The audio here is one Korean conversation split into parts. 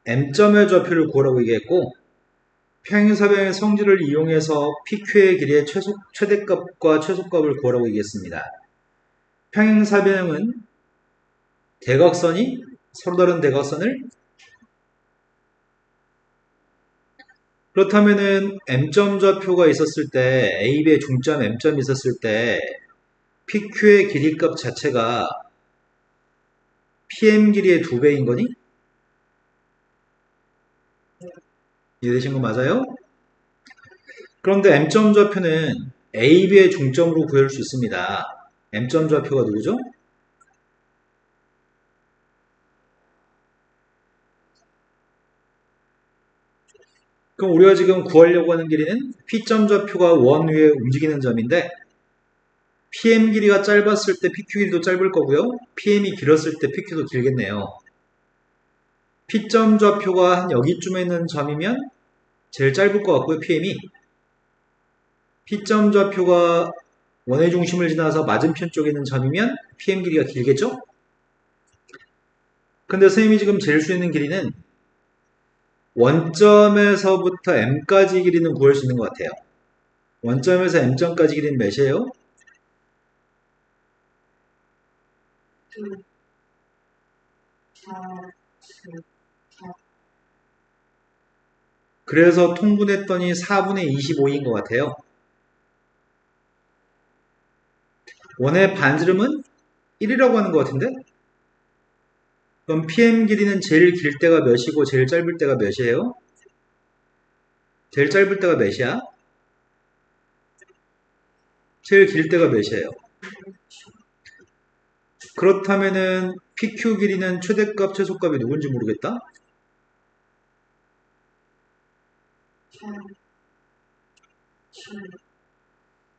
M점의 좌표를 구하라고 얘기했고, 평행사변의 성질을 이용해서 PQ의 길이의 최대값과 최소값을 구하라고 얘기했습니다. 평행사변형은 대각선이 서로 다른 대각선을, 그렇다면은 M점 좌표가 있었을 때, AB의 중점 M점이 있었을 때 PQ의 길이값 자체가 PM 길이의 2배인 거니? 이해되신 거 맞아요? 그런데 M점 좌표는 AB의 중점으로 구할 수 있습니다. M점 좌표가 누구죠? 그럼 우리가 지금 구하려고 하는 길이는 P점 좌표가 원 위에 움직이는 점인데, PM 길이가 짧았을 때 PQ 길이도 짧을 거고요. PM이 길었을 때 PQ도 길겠네요. P점 좌표가 한 여기쯤에 있는 점이면 제일 짧을 것 같고요. PM이. P점 좌표가 원의 중심을 지나서 맞은편 쪽에 있는 점이면 PM 길이가 길겠죠? 근데 선생님이 지금 잴 수 있는 길이는 원점에서부터 M까지 길이는 구할 수 있는 것 같아요. 원점에서 M점까지 길이는 몇이에요? 그래서 통분했더니 4분의 25인 것 같아요. 원의 반지름은 1이라고 하는 것 같은데? 그럼 PM 길이는 제일 길 때가 몇이고 제일 짧을 때가 몇이에요? 제일 짧을 때가 몇이야? 제일 길 때가 몇이에요? 그렇다면은 PQ 길이는 최대값, 최소값이 누군지 모르겠다?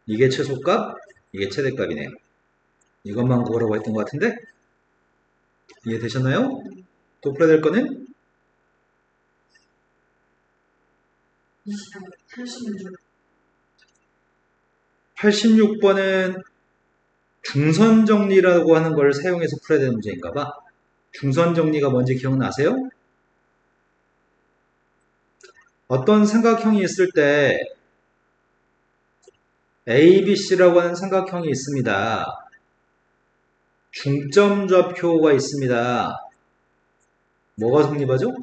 이게 최소값, 이게 최대값이네요. 이것만 구하라고 했던 것 같은데? 이해되셨나요? 또 풀어야 될 거는 86번은 중선 정리라고 하는 걸 사용해서 풀어야 되는 문제인가 봐. 중선 정리가 뭔지 기억나세요? 어떤 삼각형이 있을 때 ABC라고 하는 삼각형이 있습니다. 중점 좌표가 있습니다. 뭐가 성립하죠?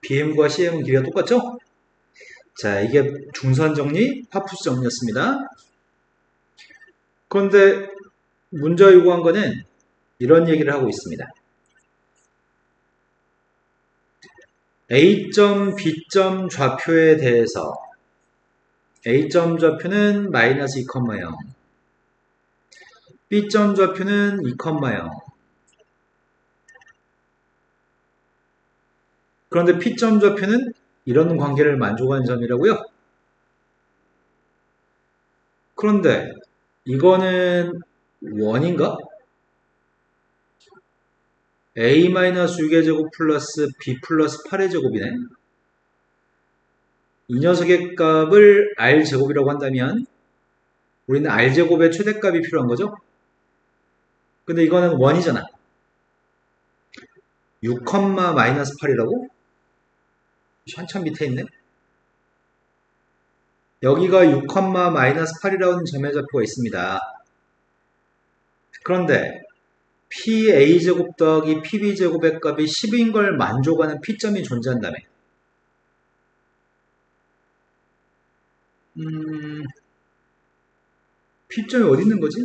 BM과 CM은 길이가 똑같죠? 자, 이게 중선 정리, 파푸스 정리였습니다. 그런데 문제가 요구한 거는 이런 얘기를 하고 있습니다. A점, B점 좌표에 대해서 A점 좌표는 마이너스 2,0, B점 좌표는 2,0. 그런데 P점 좌표는 이런 관계를 만족하는 점이라고요? 그런데 이거는 원인가? A-6의 제곱 플러스 B 플러스 8의 제곱이네. 이 녀석의 값을 R제곱이라고 한다면 우리는 R제곱의 최대값이 필요한 거죠? 근데 이거는 원이잖아. 6, 마이너스 8이라고? 한참 밑에 있네. 여기가 6, 마이너스 8이라는 점의 좌표가 있습니다. 그런데 PA제곱 더하기 PB제곱의 값이 10인 걸 만족하는 P점이 존재한다며. P점이 어디 있는 거지?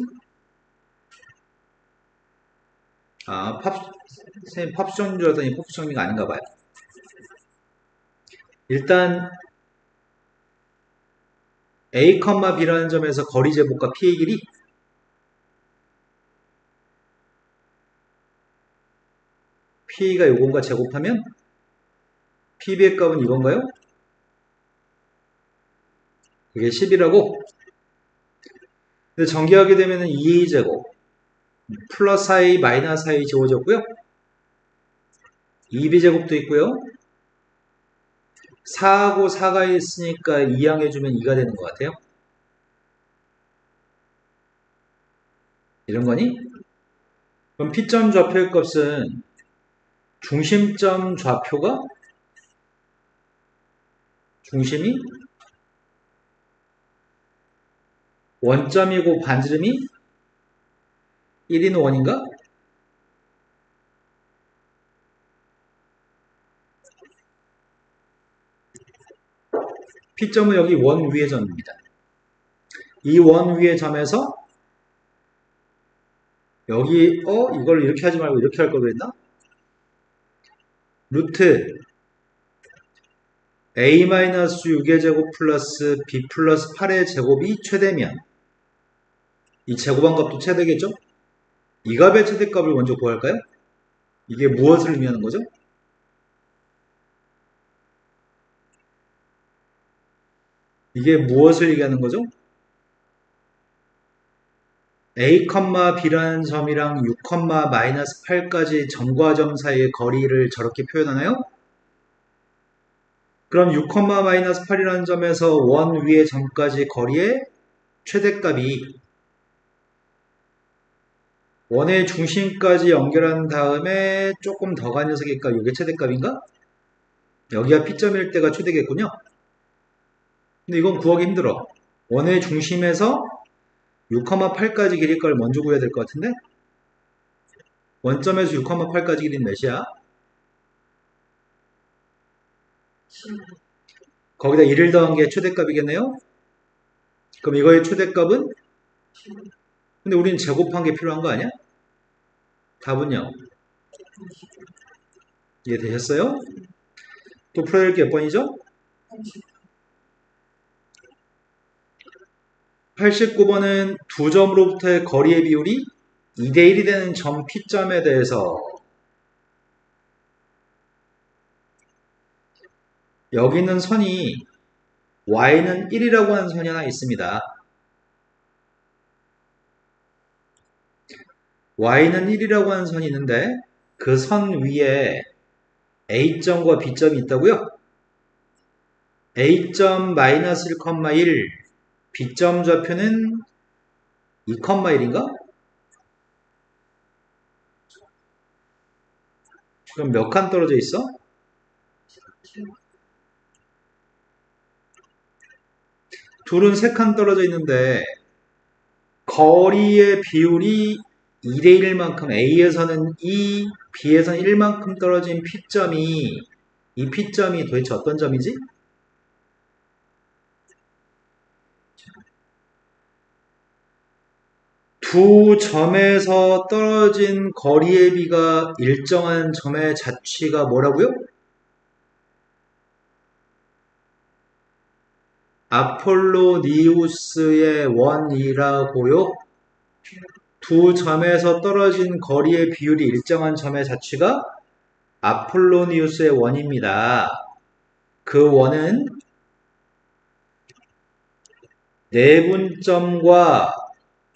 아, 선생님 팝스 정리인 줄 알았더니 팝스 정리가 아닌가 봐요. 일단 A, B라는 점에서 거리 제곱과 P의 길이 P가 요건과 제곱하면 PB의 값은 이건가요? 그게 10이라고? 근데 전개하게 되면 2A 제곱 플러스 i, 마이너스 i 지워졌고요. 2b제곱도 있고요. 4하고 4가 있으니까 2항해주면 2가 되는 것 같아요. 이런 거니? 그럼 P점 좌표의 값은 중심점 좌표가 중심이 원점이고 반지름이 1인 원인가? P점은 여기 원 위의 점입니다. 이 원 위의 점에서 여기 이걸 이렇게 하지 말고 이렇게 할 걸 그랬나? 루트 a-6의 제곱 플러스 b 플러스 8의 제곱이 최대면 이 제곱한 값도 최대겠죠? 이 값의 최대값을 먼저 구할까요? 이게 무엇을 의미하는 거죠? 이게 무엇을 얘기하는 거죠? a, b라는 점이랑 6, 마이너스 8까지 점과 점 사이의 거리를 저렇게 표현하나요? 그럼 6, 마이너스 8이라는 점에서 원 위의 점까지 거리의 최대값이 원의 중심까지 연결한 다음에 조금 더 간 녀석이니까 이게 최대값인가? 여기가 P점일 때가 최대겠군요. 근데 이건 구하기 힘들어. 원의 중심에서 6,8까지 길이 걸 먼저 구해야 될 것 같은데? 원점에서 6,8까지 길이는 몇이야? 거기다 1을 더한 게 최대값이겠네요? 그럼 이거의 최대값은? 근데 우리는 제곱한 게 필요한 거 아니야? 답은요? 이해되셨어요? 또 풀어야 될 게 몇 번이죠? 89번은 두 점으로부터의 거리의 비율이 2대1이 되는 점 P점에 대해서 여기 있는 선이 y는 1이라고 하는 선이 하나 있습니다. y는 1이라고 하는 선이 있는데 그 선 위에 a점과 b점이 있다고요? a점 마이너스 1,1 b점 좌표는 2,1인가? 그럼 몇 칸 떨어져 있어? 둘은 3칸 떨어져 있는데 거리의 비율이 2대1만큼 A에서는 2, B에서는 1만큼 떨어진 P점이 이 P점이 도대체 어떤 점이지? 두 점에서 떨어진 거리의 비가 일정한 점의 자취가 뭐라고요? 아폴로니우스의 원이라고요? 두 점에서 떨어진 거리의 비율이 일정한 점의 자취가 아폴로니우스의 원입니다. 그 원은 내분점과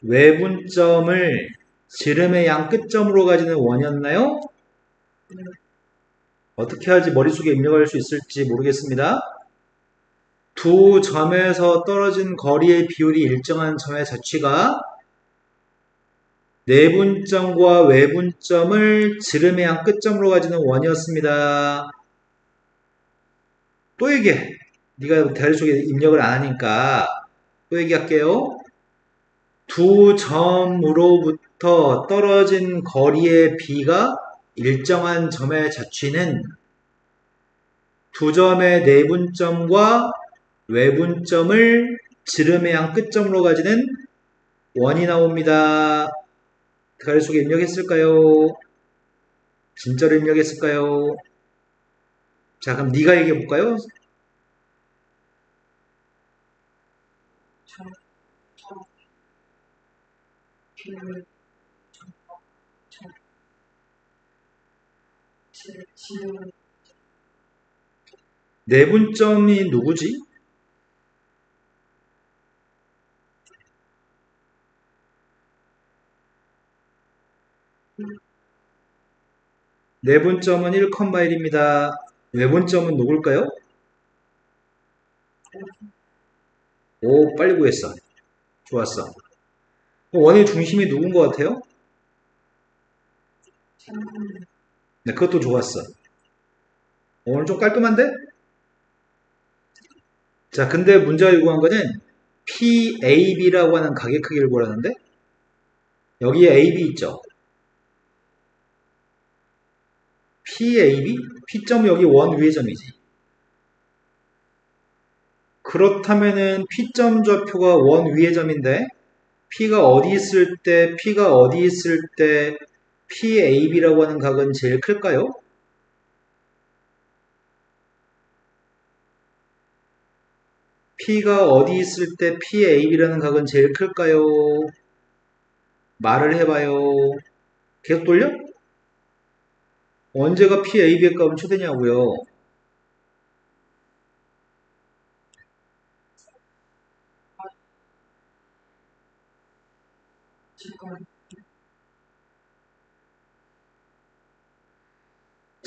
외분점을 지름의 양 끝점으로 가지는 원이었나요? 어떻게 하지 머릿속에 입력할 수 있을지 모르겠습니다. 두 점에서 떨어진 거리의 비율이 일정한 점의 자취가 내분점과 외분점을 지름의 양 끝점으로 가지는 원이었습니다. 또 얘기해. 네가 대화 속에 입력을 안 하니까 또 얘기할게요. 두 점으로부터 떨어진 거리의 비가 일정한 점의 자취는 두 점의 내분점과 외분점을 지름의 양 끝점으로 가지는 원이 나옵니다. 대화 속에 입력했을까요? 진짜로 입력했을까요? 자, 그럼 네가 얘기해 볼까요? 내분점이 누구지? 내분점은 1,1입니다. 외분점은 누굴까요? 오, 빨리 구했어. 좋았어. 원의 중심이 누군 것 같아요? 네, 그것도 좋았어. 오늘 좀 깔끔한데? 자, 근데 문제가 요구한 거는 PAB라고 하는 가계 크기를 구하라는데 여기에 AB 있죠? PAB? P점 여기 원 위의 점이지. 그렇다면은 P점 좌표가 원 위의 점인데 P가 어디 있을 때 P가 어디 있을 때 PAB라고 하는 각은 제일 클까요? P가 어디 있을 때 PAB라는 각은 제일 클까요? 말을 해봐요. 계속 돌려? 언제가 PAB의 값은 최대냐고요?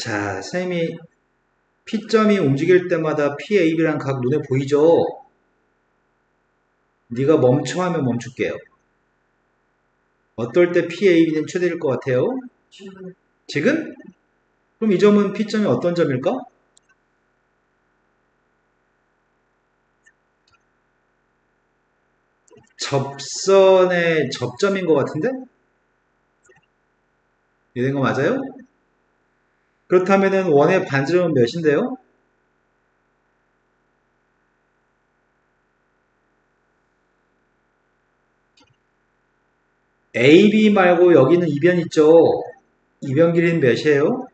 자, 선생님이 P점이 움직일 때마다 PAB라는 각 눈에 보이죠? 네가 멈춰 하면 멈출게요. 어떨 때 PAB는 최대일 것 같아요? 지금? 그럼 이 점은 P점이 어떤 점일까? 접선의 접점인 것 같은데? 이런 거 맞아요? 그렇다면은 원의 반지름은 몇인데요? AB 말고 여기는 이변 있죠? 이변 길이는 몇이에요?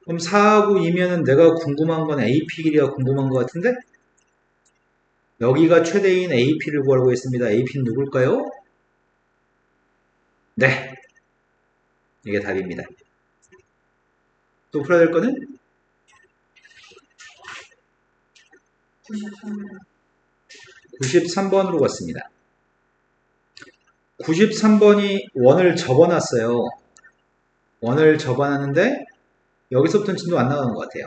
그럼 4하고 2면은 내가 궁금한 건 AP 길이가 궁금한 것 같은데? 여기가 최대인 AP를 구하고 있습니다. AP는 누굴까요? 네, 이게 답입니다. 또 풀어야 될 거는 93번으로 갔습니다. 93번이 원을 접어놨어요. 원을 접어놨는데 여기서부터는 진도 안 나가는 것 같아요.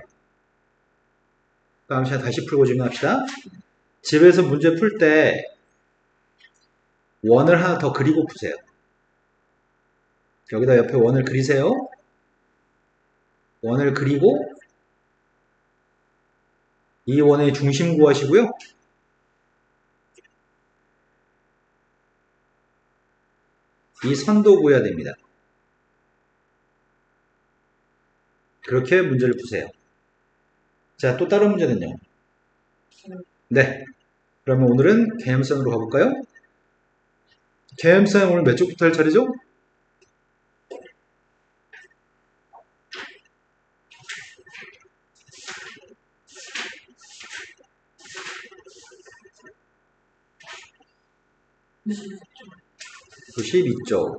다음 시간 다시 풀고 질문합시다. 집에서 문제 풀 때 원을 하나 더 그리고 푸세요. 여기다 옆에 원을 그리세요. 원을 그리고 이 원의 중심 구하시고요. 이 선도 구해야 됩니다. 그렇게 문제를 푸세요. 자, 또 다른 문제는요. 네. 그러면 오늘은 개념선으로 가볼까요? 개념선 오늘 몇 쪽부터 할 차례죠? 92쪽.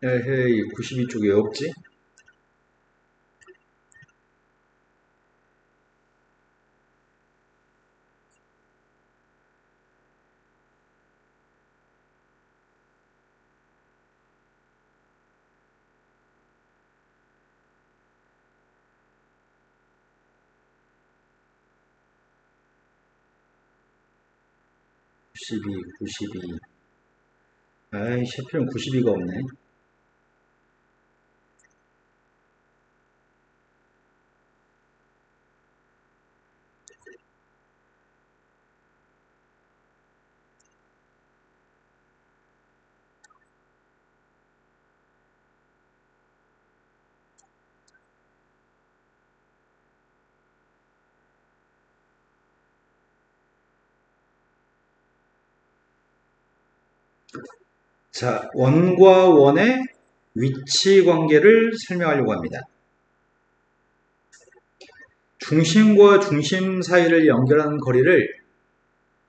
에헤이, 92쪽이 왜 없지? 구십이, 92. 아이, 셰필은 92가 없네. 자, 원과 원의 위치 관계를 설명하려고 합니다. 중심과 중심 사이를 연결하는 거리를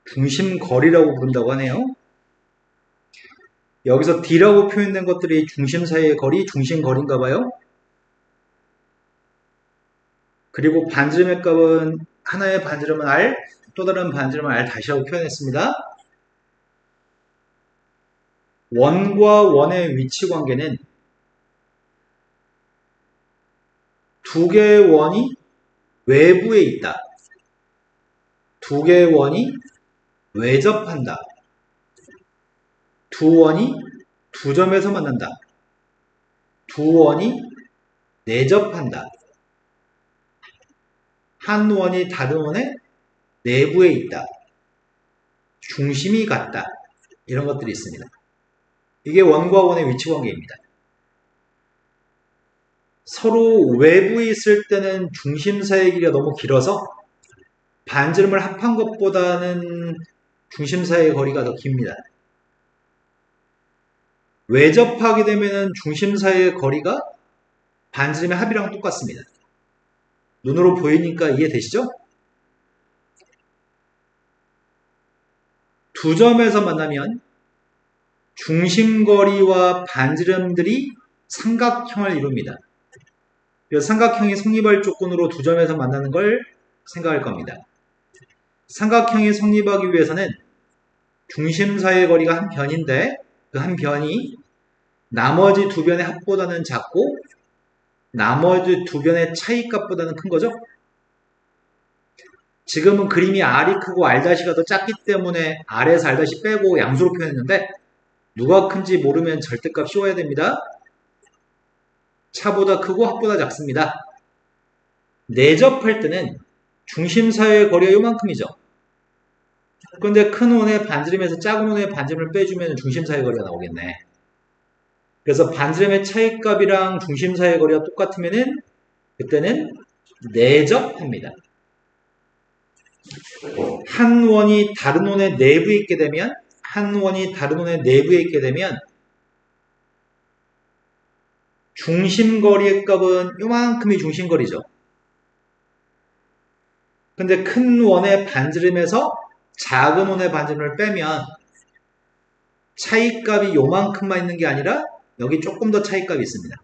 중심거리라고 부른다고 하네요. 여기서 D라고 표현된 것들이 중심 사이의 거리, 중심거리인가 봐요. 그리고 반지름의 값은 하나의 반지름은 R, 또 다른 반지름은 R 다시라고 표현했습니다. 원과 원의 위치 관계는 두 개의 원이 외부에 있다. 두 개의 원이 외접한다. 두 원이 두 점에서 만난다. 두 원이 내접한다. 한 원이 다른 원의 내부에 있다. 중심이 같다. 이런 것들이 있습니다. 이게 원과 원의 위치 관계입니다. 서로 외부에 있을 때는 중심 사이의 길이가 너무 길어서 반지름을 합한 것보다는 중심 사이의 거리가 더 깁니다. 외접하게 되면 중심 사이의 거리가 반지름의 합이랑 똑같습니다. 눈으로 보이니까 이해되시죠? 두 점에서 만나면 중심거리와 반지름들이 삼각형을 이룹니다. 그래서 삼각형이 성립할 조건으로 두 점에서 만나는 걸 생각할 겁니다. 삼각형이 성립하기 위해서는 중심 사이의 거리가 한 변인데 그 한 변이 나머지 두 변의 합보다는 작고 나머지 두 변의 차이값보다는 큰 거죠. 지금은 그림이 R이 크고 R' 더 작기 때문에 R에서 R' 빼고 양수로 표현했는데 누가 큰지 모르면 절대값 씌워야 됩니다. 차보다 크고 합보다 작습니다. 내접할 때는 중심 사이의 거리가 요만큼이죠. 그런데 큰 원의 반지름에서 작은 원의 반지름을 빼주면 중심 사이의 거리가 나오겠네. 그래서 반지름의 차이값이랑 중심 사이의 거리가 똑같으면은 그때는 내접합니다. 한 원이 다른 원의 내부에 있게 되면 중심거리의 값은 요만큼이 중심거리죠. 근데 큰 원의 반지름에서 작은 원의 반지름을 빼면 차이값이 요만큼만 있는 게 아니라 여기 조금 더 차이값이 있습니다.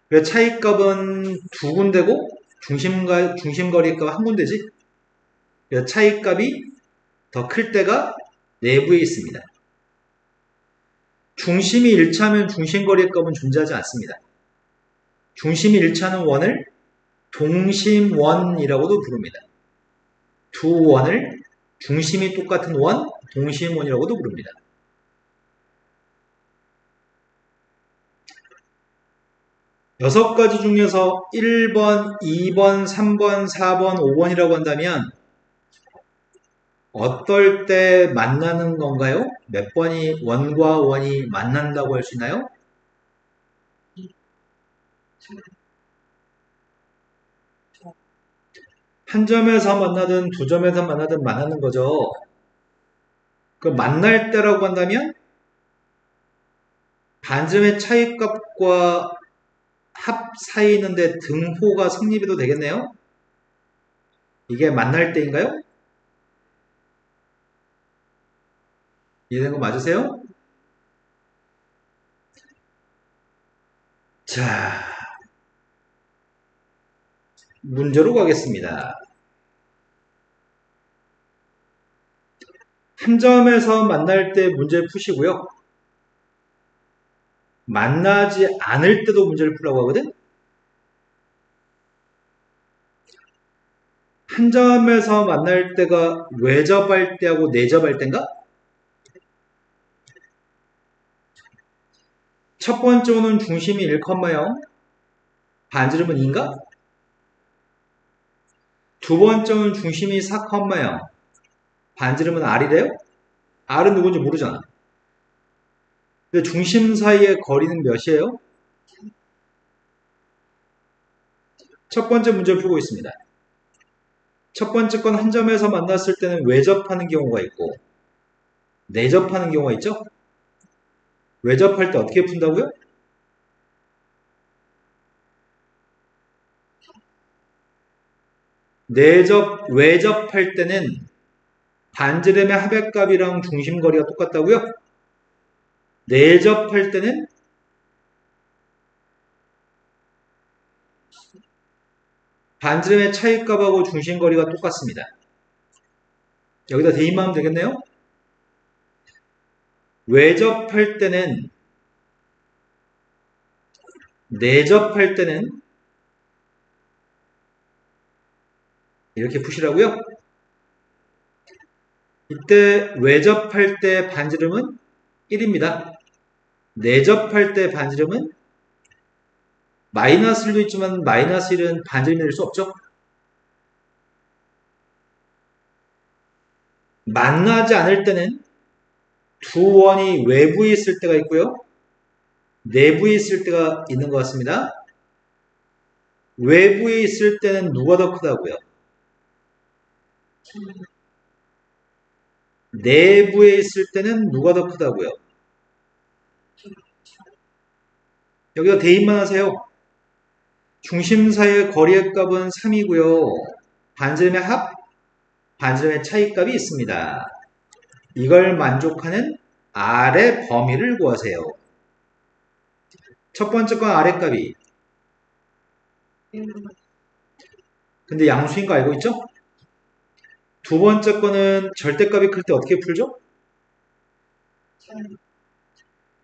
그래서 차이값은 두 군데고 중심거리의 값은 한 군데지. 그래서 차이값이 더 클 때가 내부에 있습니다. 중심이 일치하면 중심거리의 값은 존재하지 않습니다. 중심이 일치하는 원을 동심원이라고도 부릅니다. 두 원을 중심이 똑같은 원, 동심원이라고도 부릅니다. 여섯 가지 중에서 1번, 2번, 3번, 4번, 5번이라고 한다면 어떨 때 만나는 건가요? 몇 번이 원과 원이 만난다고 할 수 있나요? 한 점에서 만나든 두 점에서 만나든 만나는 거죠. 그 만날 때라고 한다면 반지름의 차이값과 합 사이에 있는데 등호가 성립해도 되겠네요. 이게 만날 때인가요? 이해된 거 맞으세요? 자, 문제로 가겠습니다. 한 점에서 만날 때 문제를 푸시고요. 만나지 않을 때도 문제를 풀라고 하거든? 한 점에서 만날 때가 외접할 때하고 내접할 때인가? 첫 번째 원은 중심이 1,0, 반지름은 2인가? 두 번째 원은 중심이 4,0, 반지름은 R이래요? R은 누군지 모르잖아. 근데 중심 사이의 거리는 몇이에요? 첫 번째 문제를 풀고 있습니다. 첫 번째 건 한 점에서 만났을 때는 외접하는 경우가 있고 내접하는 경우가 있죠? 외접할 때 어떻게 푼다고요? 외접할 때는 반지름의 합의값이랑 중심거리가 똑같다고요? 내접할 때는 반지름의 차이값하고 중심거리가 똑같습니다. 여기다 대입하면 되겠네요? 외접할 때는 내접할 때는 이렇게 푸시라고요? 이때 외접할 때 반지름은 1입니다. 내접할 때 반지름은 마이너스 1도 있지만 마이너스 1은 반지름이 될 수 없죠? 만나지 않을 때는 두 원이 외부에 있을 때가 있고요. 내부에 있을 때가 있는 것 같습니다. 외부에 있을 때는 누가 더 크다고요? 내부에 있을 때는 누가 더 크다고요? 여기다 대입만 하세요. 중심 사이의 거리의 값은 3이고요. 반지름의 합, 반지름의 차이값이 있습니다. 이걸 만족하는 R의 범위를 구하세요. 첫 번째 건 R의 값이 근데 양수인 거 알고 있죠? 두 번째 거는 절대값이 클 때 어떻게 풀죠?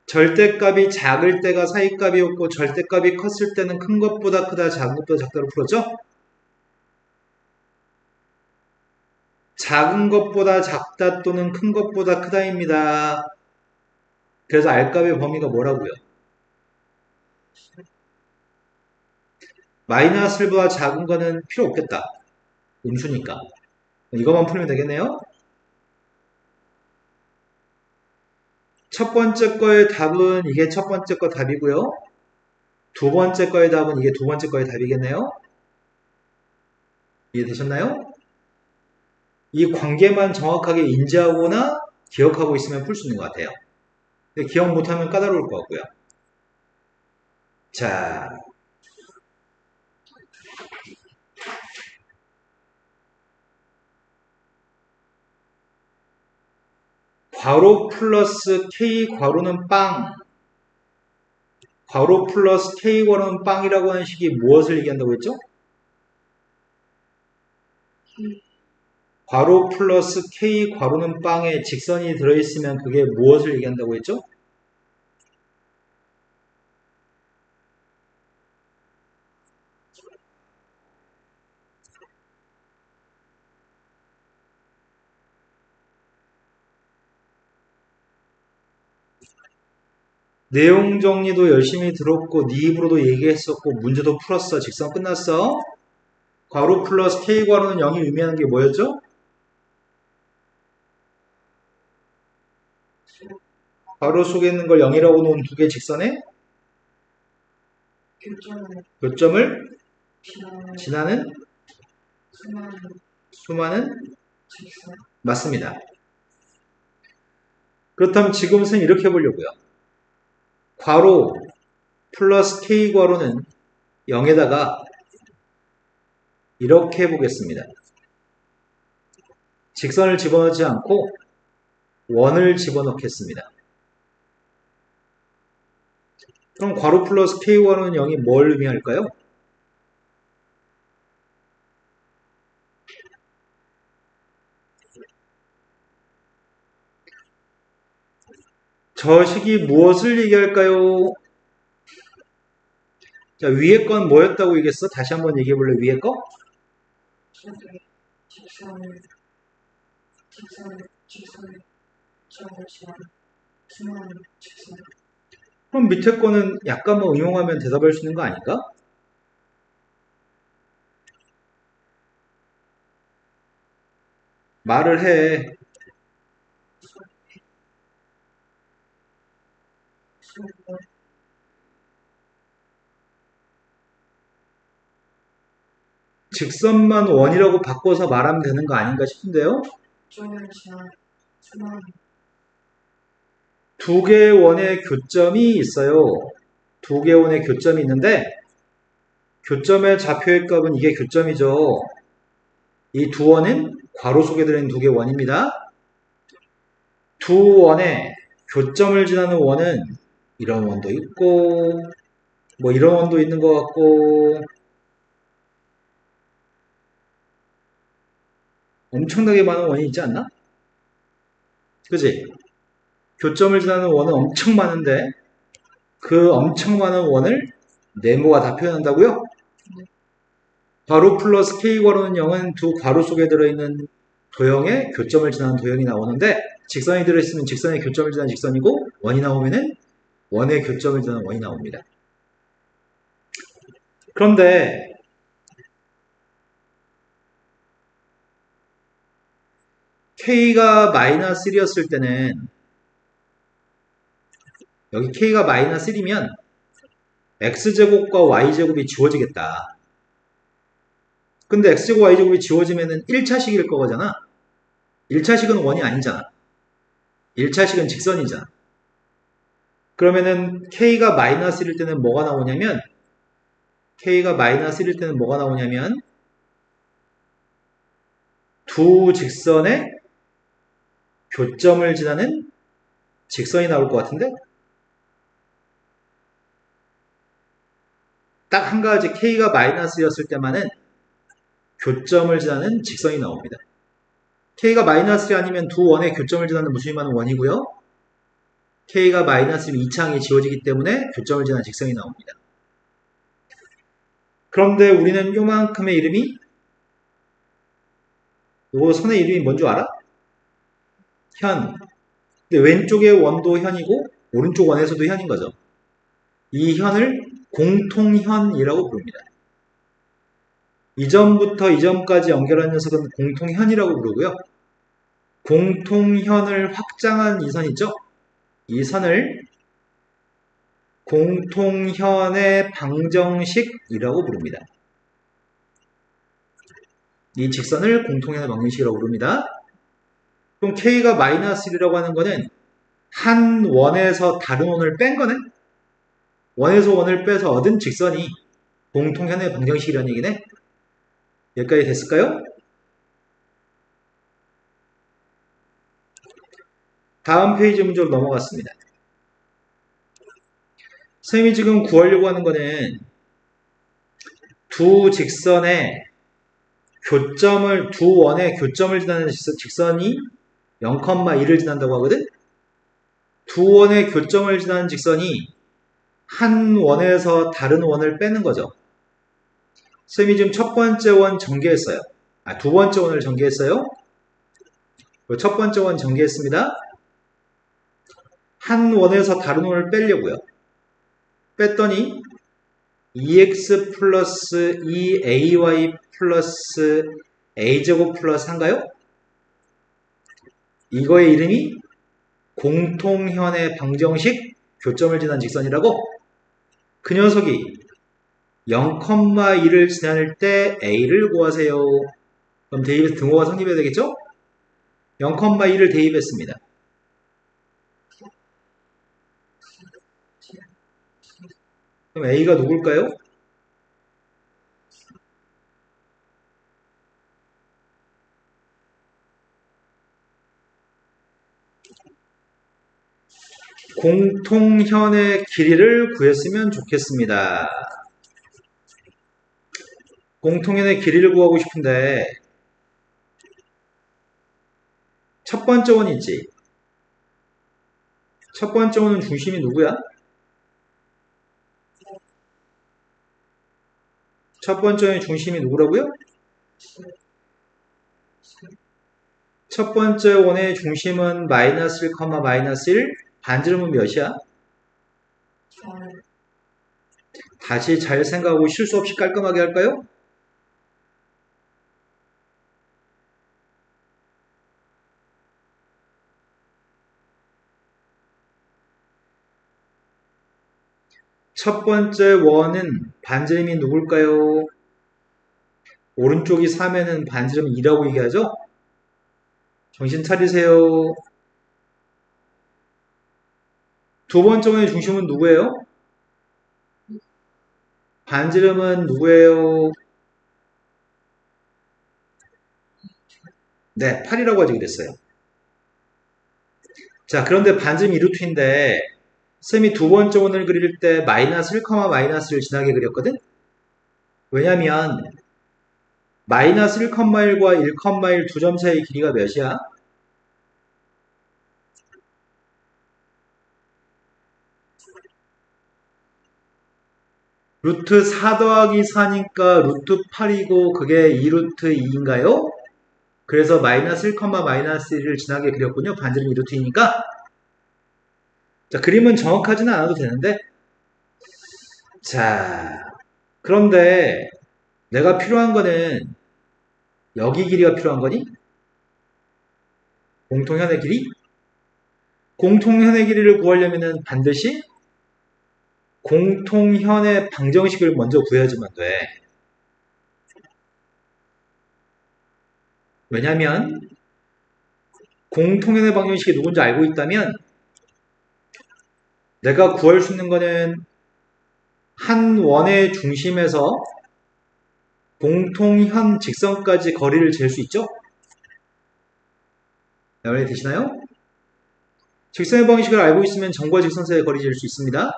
절대값이 작을 때가 사이값이었고 절대값이 컸을 때는 큰 것보다 크다 작은 것보다 작다로 풀었죠? 작은 것보다 작다 또는 큰 것보다 크다입니다. 그래서 R값의 범위가 뭐라고요? 마이너스 1보다 작은 거는 필요 없겠다. 음수니까. 이것만 풀면 되겠네요. 첫 번째 거의 답은 이게 첫 번째 거 답이고요. 두 번째 거의 답은 이게 두 번째 거의 답이겠네요. 이해되셨나요? 이 관계만 정확하게 인지하거나 기억하고 있으면 풀 수 있는 것 같아요. 근데 기억 못하면 까다로울 것 같고요. 자, 괄호 플러스 K 괄호는 빵. 괄호 플러스 K 괄호는 빵이라고 하는 식이 무엇을 얘기한다고 했죠? 괄호 플러스 K 괄호는 빵에 직선이 들어있으면 그게 무엇을 얘기한다고 했죠? 내용 정리도 열심히 들었고 네 입으로도 얘기했었고 문제도 풀었어. 직선 끝났어. 괄호 플러스 K 괄호는 0이 의미하는 게 뭐였죠? 괄호 속에 있는 걸 0이라고 놓은 두 개의 직선에 교점을 지나는 수많은 맞습니다. 그렇다면 지금 선생님 이렇게 해보려고요. 괄호 플러스 K 괄호는 0에다가 이렇게 해보겠습니다. 직선을 집어넣지 않고 원을 집어넣겠습니다. 그럼 괄호 플러스 K 괄호는 0이 뭘 의미할까요? 저 식이 무엇을 얘기할까요? 자, 위에 건 뭐였다고 얘기했어? 다시 한번 얘기해 볼래? 위에 거? 그럼 밑에 거는 약간 뭐 응용하면 대답할 수 있는 거 아닐까? 말을 해. 직선만 원이라고 바꿔서 말하면 되는 거 아닌가 싶은데요? 두 개의 원의 교점이 있어요. 두 개의 원의 교점이 있는데 교점의 좌표의 값은 이게 교점이죠. 이 두 원은 괄호 속에 들어있는 두 개의 원입니다. 두 원의 교점을 지나는 원은 이런 원도 있고 뭐 이런 원도 있는 것 같고 엄청나게 많은 원이 있지 않나? 그지? 교점을 지나는 원은 엄청 많은데 그 엄청 많은 원을 네모가 다 표현한다고요? 괄호 플러스 k 괄호는 0은 두 괄호 속에 들어있는 도형의 교점을 지나는 도형이 나오는데 직선이 들어있으면 직선의 교점을 지나는 직선이고 원이 나오면은 원의 교점을 지나는 원이 나옵니다. 그런데 k가 마이너스 1이었을 때는 여기 k가 마이너스 1이면 x제곱과 y제곱이 지워지겠다. 근데 x제곱 y제곱이 지워지면은 1차식일 거잖아. 1차식은 원이 아니잖아. 1차식은 직선이잖아. 그러면은 k가 마이너스 1일 때는 뭐가 나오냐면 k가 마이너스 1일 때는 뭐가 나오냐면 두 직선의 교점을 지나는 직선이 나올 것 같은데 딱 한 가지 k가 마이너스였을 때만은 교점을 지나는 직선이 나옵니다. k가 마이너스 아니면 두 원의 교점을 지나는 무수히 많은 원이고요. k가 마이너스면 2창이 지워지기 때문에 교점을 지나는 직선이 나옵니다. 그런데 우리는 요만큼의 이름이 요 선의 이름이 뭔지 알아? 현. 근데 왼쪽의 원도 현이고 오른쪽 원에서도 현인 거죠. 이 현을 공통현이라고 부릅니다. 이 점부터 이 점까지 연결한 녀석은 공통현이라고 부르고요. 공통현을 확장한 이 선 있죠? 이 선을 공통현의 방정식이라고 부릅니다. 이 직선을 공통현의 방정식이라고 부릅니다. 그럼 k가 마이너스 1이라고 하는 거는 한 원에서 다른 원을 뺀 거네? 원에서 원을 빼서 얻은 직선이 공통현의 방정식이라는 얘기네? 여기까지 됐을까요? 다음 페이지 문제로 넘어갔습니다. 선생님이 지금 구하려고 하는 거는 두 직선의 교점을, 두 원의 교점을 지나는 직선이 0,1을 지난다고 하거든? 두 원의 교점을 지나는 직선이 한 원에서 다른 원을 빼는 거죠. 선생님이 지금 첫 번째 원 전개했어요. 두 번째 원을 전개했어요. 첫 번째 원 전개했습니다. 한 원에서 다른 원을 빼려고요. 뺐더니 2x 플러스 2ay 플러스 a제곱 플러스 한가요? 이거의 이름이 공통현의 방정식 교점을 지난 직선이라고? 그 녀석이 0,1을 지날 때 a를 구하세요. 그럼 대입해서 등호가 성립해야 되겠죠? 0,1을 대입했습니다. 그럼 a가 누굴까요? 공통현의 길이를 구했으면 좋겠습니다. 공통현의 길이를 구하고 싶은데 첫 번째 원 있지? 첫 번째 원은 중심이 누구야? 첫 번째 원의 중심이 누구라고요? 첫 번째 원의 중심은 마이너스 1, 마이너스 1, 반지름은 몇이야? 다시 잘 생각하고 실수 없이 깔끔하게 할까요? 첫 번째 원은 반지름이 누굴까요? 오른쪽이 3에는 반지름 2라고 얘기하죠? 정신 차리세요. 두 번째 원의 중심은 누구예요? 반지름은 누구예요? 네, 8이라고 하지 그랬어요. 자, 그런데 반지름 2루트인데 쌤이 두 번째 원을 그릴 때 마이너스 1, 마이너스를 지나게 그렸거든? 왜냐면 마이너스 1,1과 1,1 두 점 사이의 길이가 몇이야? 루트 4 더하기 4니까 루트 8이고 그게 2루트 2인가요? 그래서 마이너스 1, 마이너스 1을 지나게 그렸군요. 반지름 2루트이니까. 자, 그림은 정확하지는 않아도 되는데. 자, 그런데 내가 필요한 거는 여기 길이가 필요한 거니? 공통현의 길이? 공통현의 길이를 구하려면 반드시 공통현의 방정식을 먼저 구해야지만 돼. 왜냐면 공통현의 방정식이 누군지 알고 있다면 내가 구할 수 있는 거는 한 원의 중심에서 공통현 직선까지 거리를 잴 수 있죠? 연락이 되시나요? 직선의 방식을 알고 있으면 점과 직선 사이의 거리 잴 수 있습니다.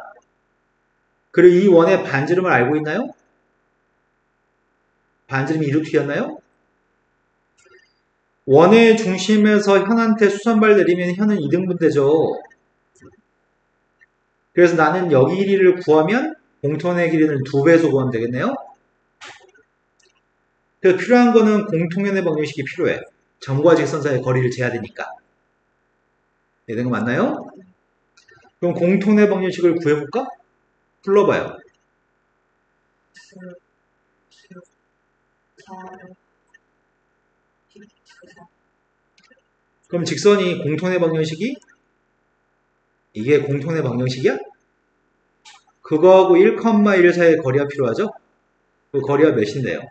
그리고 이 원의 반지름을 알고 있나요? 반지름이 2루트였나요? 원의 중심에서 현한테 수선발 내리면 현은 2등분 되죠. 그래서 나는 여기 길이를 구하면 공통의 길이는 2배속 구하면 되겠네요. 그래서 필요한 거는 공통현의 방정식이 필요해. 점과 직선 사이의 거리를 재야 되니까. 이해된 거 맞나요? 그럼 공통의 방정식을 구해볼까? 불러봐요. 그럼 직선이 공통의 방정식이 이게 공통의 방정식이야? 그거하고 1,1 사이의 거리가 필요하죠? 그 거리가 몇인데요?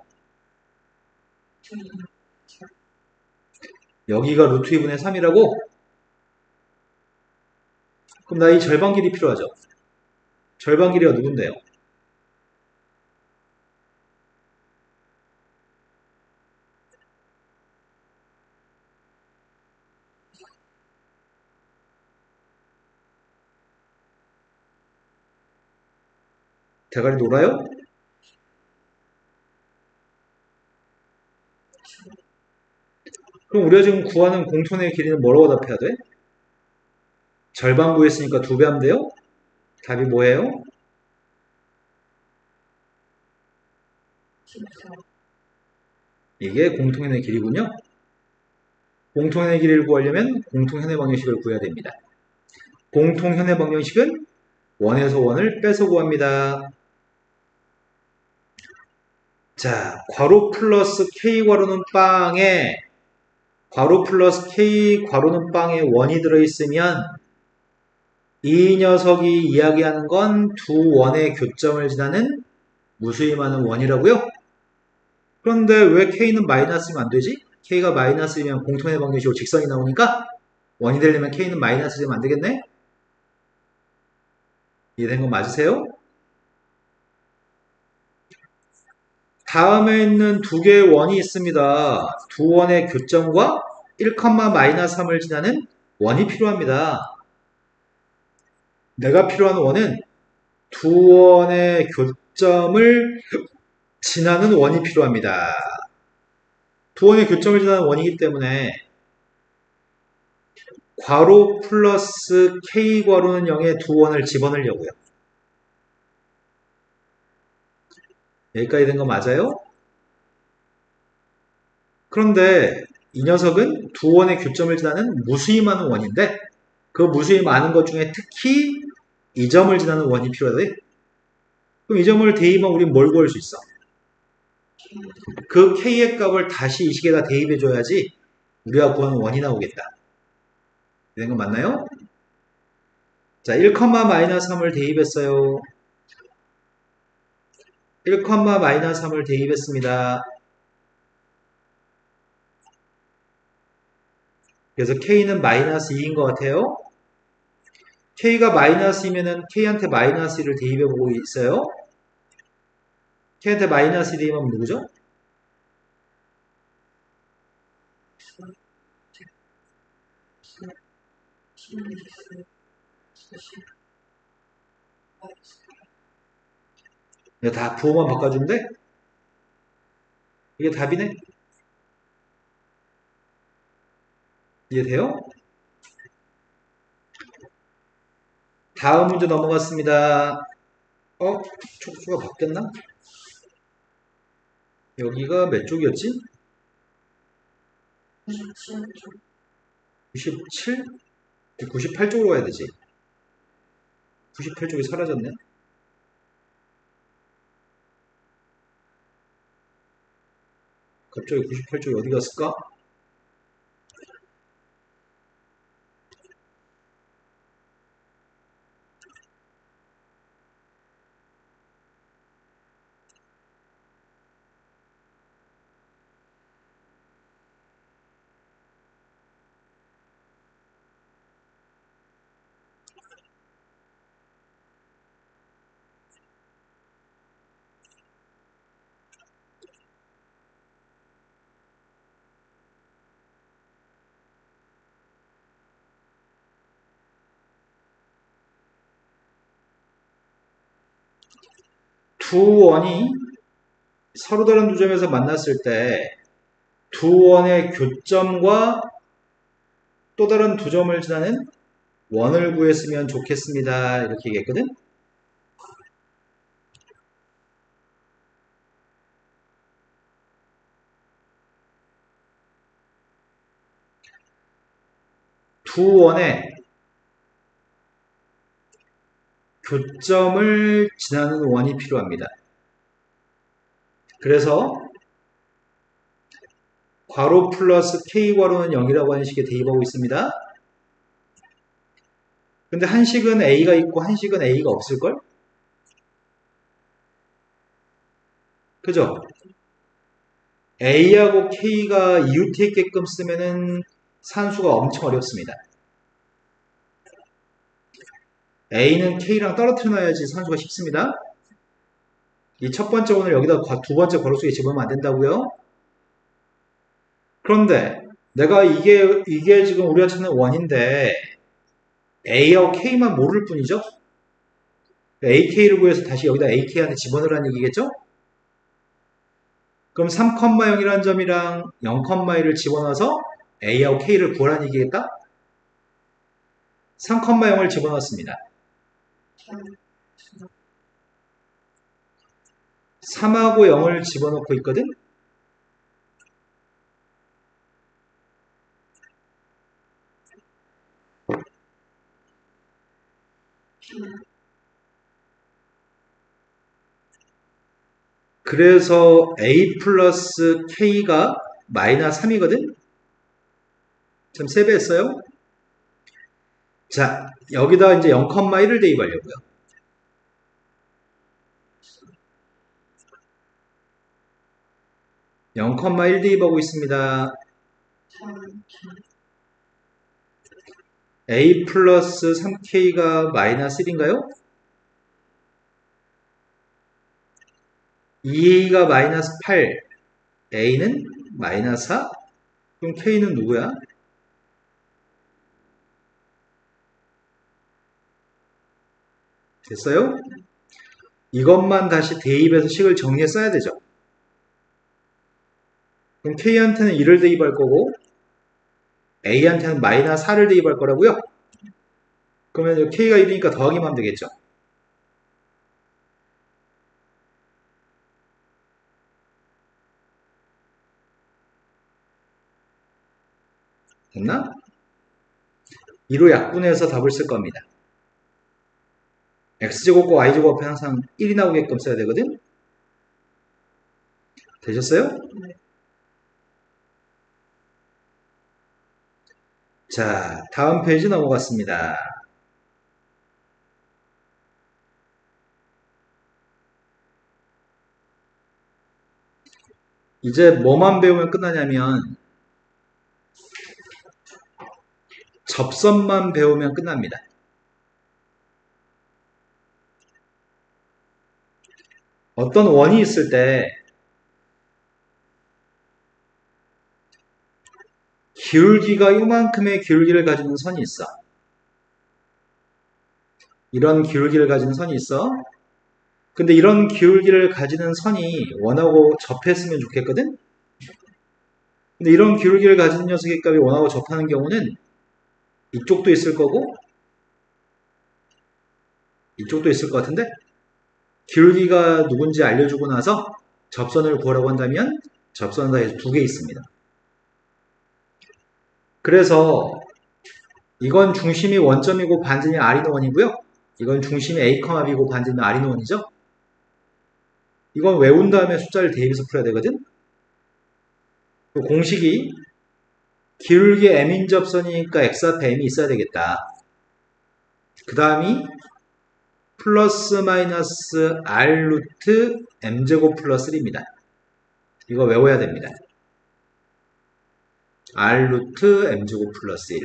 여기가 루트 2분의 3이라고? 그럼 나 이 절반 길이 필요하죠? 절반 길이가 누군데요? 대가리 놀아요? 그럼 우리가 지금 구하는 공통의 길이는 뭐라고 답해야 돼? 절반 구했으니까 2배 하면 돼요? 답이 뭐예요? 이게 공통현의 길이군요. 공통현의 길이를 구하려면 공통현의 방정식을 구해야 됩니다. 공통현의 방정식은 원에서 원을 빼서 구합니다. 자, 괄호 플러스 k 괄호는 빵에 괄호 플러스 k 괄호는 빵에 원이 들어있으면 이 녀석이 이야기하는 건 두 원의 교점을 지나는 무수히 많은 원이라고요? 그런데 왜 k는 마이너스면 안 되지? k가 마이너스면 공통의 방정식으로 직선이 나오니까 원이 되려면 k는 마이너스면 안 되겠네? 이해된 거 맞으세요? 다음에 있는 두 개의 원이 있습니다. 두 원의 교점과 1, 마이너스 3을 지나는 원이 필요합니다. 내가 필요한 원은 두 원의 교점을 지나는 원이 필요합니다. 두 원의 교점을 지나는 원이기 때문에 괄호 플러스 k 괄호는 0에 두 원을 집어넣으려고요. 여기까지 된 거 맞아요? 그런데 이 녀석은 두 원의 교점을 지나는 무수히 많은 원인데 그 무수히 많은 것 중에 특히 이 점을 지나는 원이 필요하대. 그럼 이 점을 대입하면 우린 뭘 구할 수 있어? 그 k의 값을 다시 이 식에다 대입해줘야지 우리가 구하는 원이 나오겠다. 된 거 맞나요? 자, 1, 마이너스 3을 대입했어요. 1, 마이너스 3을 대입했습니다. 그래서 k는 마이너스 2인 것 같아요. K가 마이너스이면은 K한테 마이너스 1을 대입해보고 있어요. K한테 마이너스 1 대입하면 누구죠? 이거 다 부호만 바꿔주면 돼? 이게 답이네? 이해돼요? 다음 문제 넘어갔습니다. 촉수가 바뀌었나? 여기가 몇 쪽이었지? 97? 98쪽으로 가야 되지. 98쪽이 사라졌네. 갑자기 98쪽이 어디 갔을까? 두 원이 서로 다른 두 점에서 만났을 때 두 원의 교점과 또 다른 두 점을 지나는 원을 구했으면 좋겠습니다. 이렇게 얘기했거든? 두 원의 교점을 지나는 원이 필요합니다. 그래서 괄호 플러스 K괄호는 0이라고 하는 식에 대입하고 있습니다. 근데 한식은 A가 있고 한식은 A가 없을걸? 그죠? A하고 K가 이웃에 있게끔 쓰면은 산수가 엄청 어렵습니다. A는 K랑 떨어뜨려 놔야지 산수가 쉽습니다. 이 첫 번째 원을 여기다 두 번째 괄호 속에 집어넣으면 안 된다고요? 그런데 내가 이게 지금 우리가 찾는 원인데 A하고 K만 모를 뿐이죠? AK를 구해서 다시 여기다 AK 안에 집어넣으라는 얘기겠죠? 그럼 3,0이라는 점이랑 0,1을 집어넣어서 A하고 K를 구하라는 얘기겠다? 3,0을 집어넣었습니다. 3하고 0을 집어넣고 있거든? 그래서 A 플러스 K가 마이너스 3이거든? 지금 3배 했어요? 자, 여기다 이제 0,1을 대입하려고요. 0,1 대입하고 있습니다. A 플러스 3K가 마이너스 1인가요? 2A가 마이너스 8, A는 마이너스 4? 그럼 K는 누구야? 됐어요? 이것만 다시 대입해서 식을 정리해 써야 되죠. 그럼 K한테는 1을 대입할 거고 A한테는 마이너스 4를 대입할 거라고요? 그러면 K가 1이니까 더하기만 하면 되겠죠. 됐나? 2로 약분해서 답을 쓸 겁니다. X제곱과 Y제곱 앞에 항상 1이 나오게끔 써야 되거든? 되셨어요? 자, 다음 페이지 넘어갔습니다. 이제 뭐만 배우면 끝나냐면 접선만 배우면 끝납니다. 어떤 원이 있을 때 기울기가 이만큼의 기울기를 가지는 선이 있어. 이런 기울기를 가지는 선이 있어. 근데 이런 기울기를 가지는 선이 원하고 접했으면 좋겠거든? 근데 이런 기울기를 가진 녀석의 값이 원하고 접하는 경우는 이쪽도 있을 거고 이쪽도 있을 것 같은데 기울기가 누군지 알려주고 나서 접선을 구하라고 한다면 접선은 다 두 개 있습니다. 그래서 이건 중심이 원점이고 반전이 R인 원이고요. 이건 중심이 A, B고 반전이 R인 원이죠. 이건 외운 다음에 숫자를 대입해서 풀어야 되거든. 그 공식이 기울기 M인 접선이니까 X 앞에 M이 있어야 되겠다. 그 다음이 플러스 마이너스 R 루트 M제곱 플러스 1입니다. 이거 외워야 됩니다. R 루트 M제곱 플러스 1.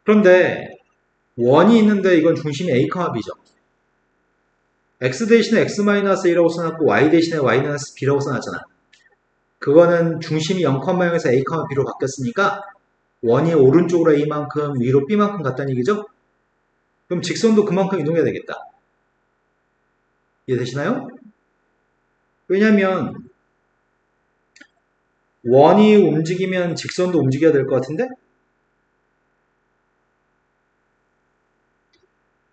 그런데 원이 있는데 이건 중심이 A, B죠. X 대신에 X-A라고 써놨고 Y 대신에 Y-B라고 써놨잖아. 그거는 중심이 0,0에서 A, B로 바뀌었으니까 원이 오른쪽으로 A만큼 위로 B만큼 갔다는 얘기죠? 그럼 직선도 그만큼 이동해야 되겠다. 이해되시나요? 왜냐면 원이 움직이면 직선도 움직여야 될 것 같은데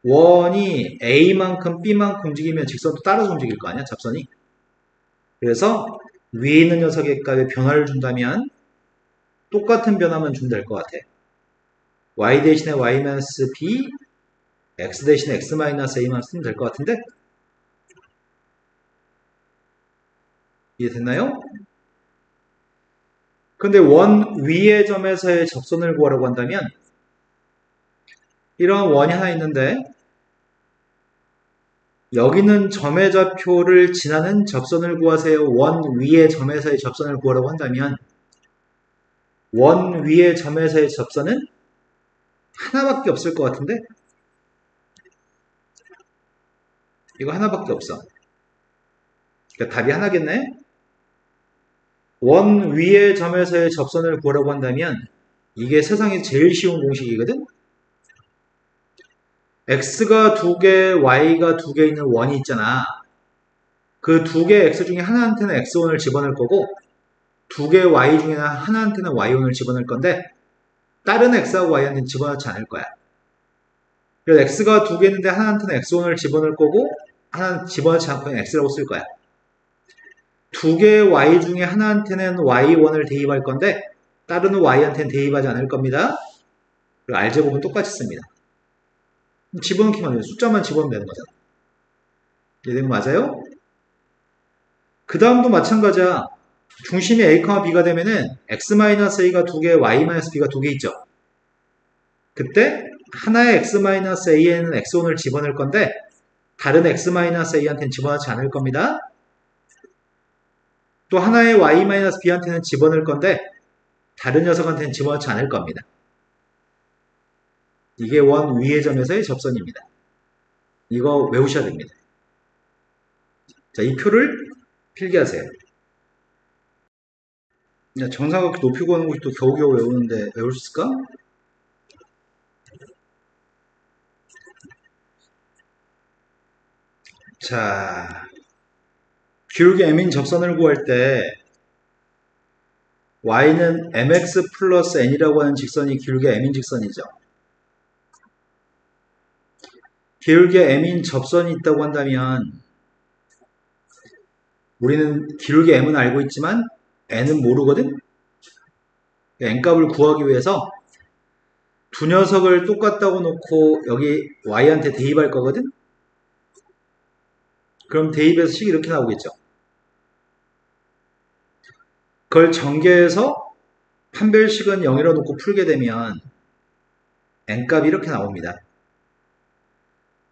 원이 A만큼 B만큼 움직이면 직선도 따라서 움직일 거 아니야, 잡선이. 그래서 위에 있는 녀석의 값에 변화를 준다면 똑같은 변화만 주면 될 것 같아. Y 대신에 Y-B, X 대신에 X-A만 쓰면 될 것 같은데 이해됐나요? 근데 원 위의 점에서의 접선을 구하라고 한다면 이런 원이 하나 있는데 여기는 점의 좌표를 지나는 접선을 구하세요. 원 위의 점에서의 접선을 구하라고 한다면 원 위의 점에서의 접선은 하나밖에 없을 것 같은데 이거 하나밖에 없어. 그러니까 답이 하나겠네. 원 위의 점에서의 접선을 구하라고 한다면 이게 세상에 제일 쉬운 공식이거든. x가 두 개, y가 두 개 있는 원이 있잖아. 그 두 개 x 중에 하나한테는 x1을 집어넣을 거고 두 개 y 중에 하나한테는 y1을 집어넣을 건데 다른 x하고 y한테는 집어넣지 않을 거야. 그래서 x가 두 개 있는데 하나한테는 x1을 집어넣을 거고 하나는 집어넣지 않고 그냥 x라고 쓸 거야. 두 개의 y 중에 하나한테는 y1을 대입할 건데 다른 y한테는 대입하지 않을 겁니다. 그리고 r제곱은 똑같이 씁니다. 집어넣기만 해요. 숫자만 집어넣으면 되는 거잖아. 이해된 거 맞아요? 그 다음도 마찬가지야. 중심이 A, B가 되면은 X-A가 두 개, Y-B가 두 개 있죠. 그때 하나의 X-A에는 X1을 집어넣을 건데 다른 X-A한테는 집어넣지 않을 겁니다. 또 하나의 Y-B한테는 집어넣을 건데 다른 녀석한테는 집어넣지 않을 겁니다. 이게 원 위의 점에서의 접선입니다. 이거 외우셔야 됩니다. 자, 이 표를 필기하세요. 정사각형 높이 구하는 것도 겨우겨우 외우는데 외울 수 있을까? 자, 기울기 m인 접선을 구할 때 y는 mx 플러스 n이라고 하는 직선이 기울기 m인 직선이죠. 기울기 m인 접선이 있다고 한다면 우리는 기울기 m은 알고 있지만 n은 모르거든? n값을 구하기 위해서 두 녀석을 똑같다고 놓고 여기 y한테 대입할 거거든? 그럼 대입해서 식이 이렇게 나오겠죠. 그걸 전개해서 판별식은 0이라 놓고 풀게 되면 n값이 이렇게 나옵니다.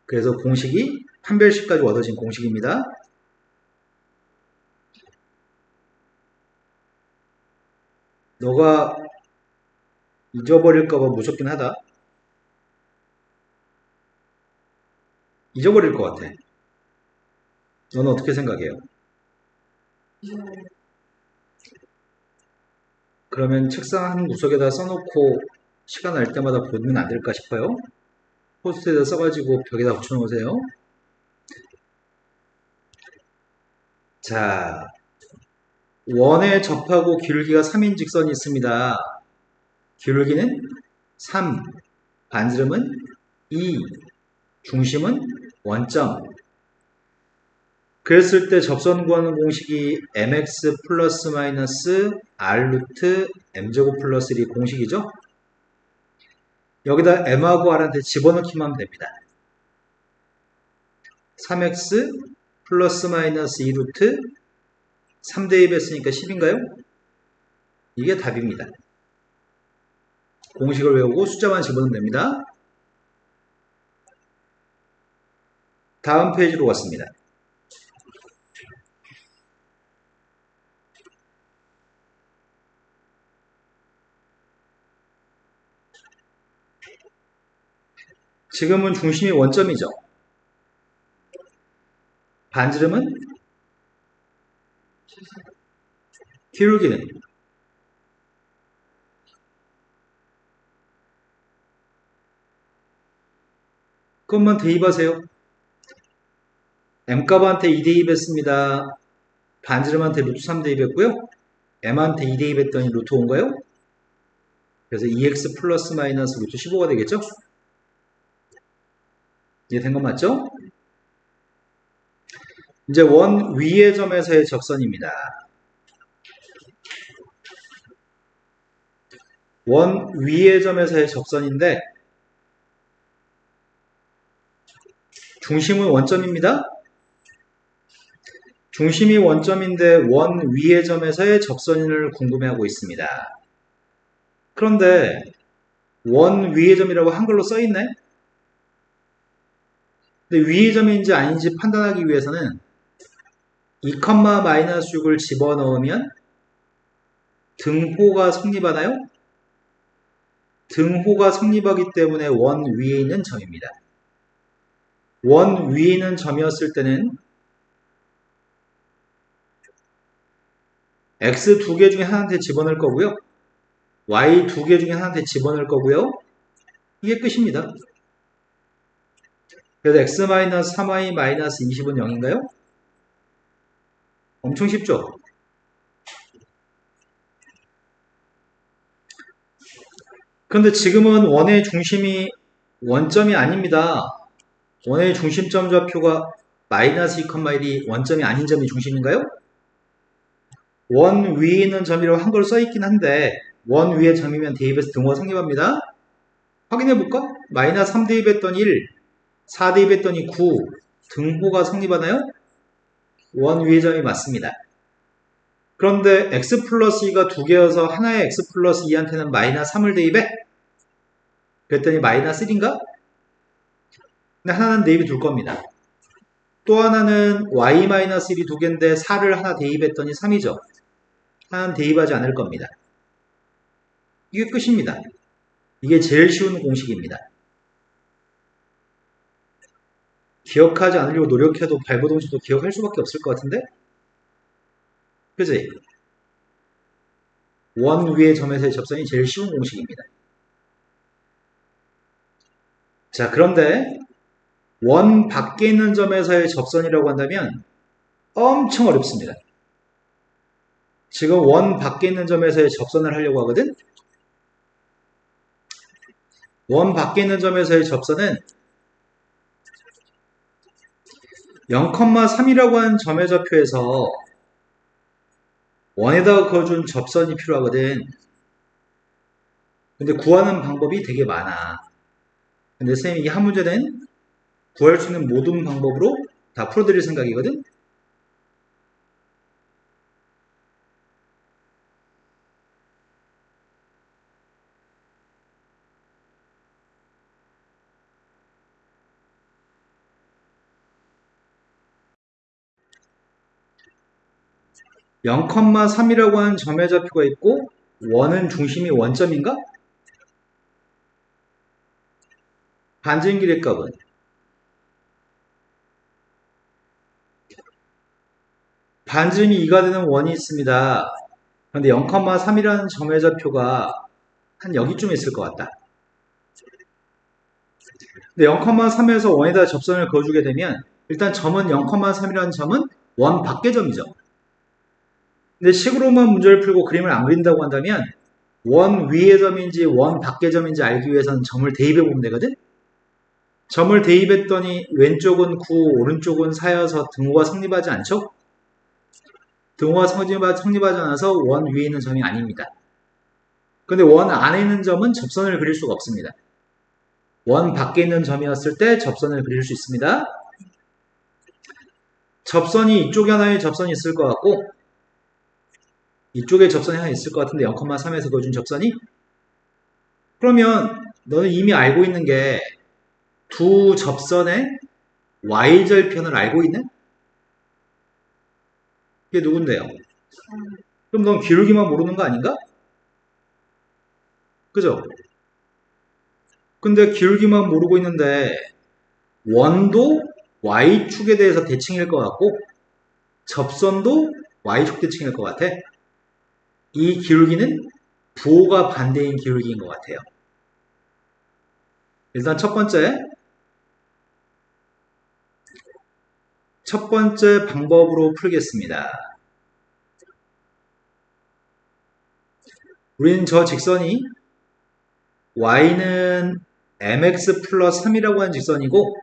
그래서 공식이 판별식까지 얻어진 공식입니다. 너가 잊어버릴까봐 무섭긴 하다. 잊어버릴 것 같아. 너는 어떻게 생각해요? 그러면 책상 한 구석에다 써놓고 시간 날 때마다 보면 안 될까 싶어요. 포스트에다 써가지고 벽에다 붙여놓으세요. 자, 원에 접하고 기울기가 3인 직선이 있습니다. 기울기는 3, 반지름은 2, 중심은 원점. 그랬을 때 접선 구하는 공식이 mx 플러스 마이너스 r 루트 m제곱 플러스 1이 공식이죠. 여기다 m하고 r한테 집어넣기만 하면 됩니다. 3x 플러스 마이너스 2 루트 3 대입했으니까 10인가요? 이게 답입니다. 공식을 외우고 숫자만 집어넣으면 됩니다. 다음 페이지로 갔습니다. 지금은 중심이 원점이죠. 반지름은 기울기는 그것만 대입하세요. m값한테 2 대입했습니다. 반지름한테 루트 3 대입했고요. m한테 2 대입했더니 루트 5인가요? 그래서 2x 플러스 마이너스 루트 15가 되겠죠? 이해된 거 맞죠? 이제 원 위의 점에서의 접선입니다. 원 위의 점에서의 접선인데 중심은 원점입니다. 중심이 원점인데 원 위의 점에서의 접선을 궁금해하고 있습니다. 그런데 원 위의 점이라고 한글로 써있네? 근데 위의 점인지 아닌지 판단하기 위해서는 2,-6을 집어넣으면 등호가 성립하나요? 등호가 성립하기 때문에 원 위에 있는 점입니다. 원 위에 있는 점이었을 때는 x 2개 중에 하나한테 집어넣을 거고요. y 2개 중에 하나한테 집어넣을 거고요. 이게 끝입니다. 그래서 x-3y-20은 0인가요? 엄청 쉽죠? 그런데 지금은 원의 중심이 원점이 아닙니다. 원의 중심점 좌표가 마이너스 2,1이 원점이 아닌 점이 중심인가요? 원 위에 있는 점이라고 한글 써있긴 한데 원 위에 점이면 대입해서 등호가 성립합니다. 확인해볼까? 마이너스 3 대입했더니 1, 4 대입했더니 9 등호가 성립하나요? 원 위의 점이 맞습니다. 그런데 x 플러스 2가 두 개여서 하나의 x 플러스 2한테는 마이너스 3을 대입해? 그랬더니 마이너스 1인가? 근데 하나는 대입이 둘 겁니다. 또 하나는 y-1이 두 개인데 4를 하나 대입했더니 3이죠. 하나는 대입하지 않을 겁니다. 이게 끝입니다. 이게 제일 쉬운 공식입니다. 기억하지 않으려고 노력해도 발버둥쳐도 기억할 수밖에 없을 것 같은데? 그지? 원 위의 점에서의 접선이 제일 쉬운 공식입니다. 자, 그런데 원 밖에 있는 점에서의 접선이라고 한다면 엄청 어렵습니다. 지금 원 밖에 있는 점에서의 접선을 하려고 하거든? 원 밖에 있는 점에서의 접선은 0,3이라고 하는 점의 좌표에서 원에다가 그어준 접선이 필요하거든. 근데 구하는 방법이 되게 많아. 근데 선생님이 이 한 문제는 구할 수 있는 모든 방법으로 다 풀어드릴 생각이거든. 0,3이라고 하는 점의 좌표가 있고 원은 중심이 원점인가? 반지름 길이의 값은 반지름이 2가 되는 원이 있습니다. 그런데 0,3이라는 점의 좌표가 한 여기쯤에 있을 것 같다. 근데 0,3에서 원에다 접선을 그어주게 되면 일단 점은 0,3이라는 점은 원 밖의 점이죠. 근데 식으로만 문제를 풀고 그림을 안 그린다고 한다면 원 위의 점인지 원 밖의 점인지 알기 위해서는 점을 대입해 보면 되거든. 점을 대입했더니 왼쪽은 9, 오른쪽은 4여서 등호가 성립하지 않죠? 등호가 성립하지 않아서 원 위에 있는 점이 아닙니다. 근데 원 안에 있는 점은 접선을 그릴 수가 없습니다. 원 밖에 있는 점이었을 때 접선을 그릴 수 있습니다. 접선이 이쪽에 하나의 접선이 있을 것 같고 이쪽에 접선이 하나 있을 것 같은데 0,3에서 그어준 접선이 그러면 너는 이미 알고 있는 게 두 접선의 y절편을 알고 있네? 이게 누군데요? 그럼 넌 기울기만 모르는 거 아닌가? 그죠? 근데 기울기만 모르고 있는데 원도 y축에 대해서 대칭일 것 같고 접선도 y축 대칭일 것 같아. 이 기울기는 부호가 반대인 기울기인 것 같아요. 일단 첫 번째 방법으로 풀겠습니다. 우리는 저 직선이 y는 mx 플러스 3이라고 하는 직선이고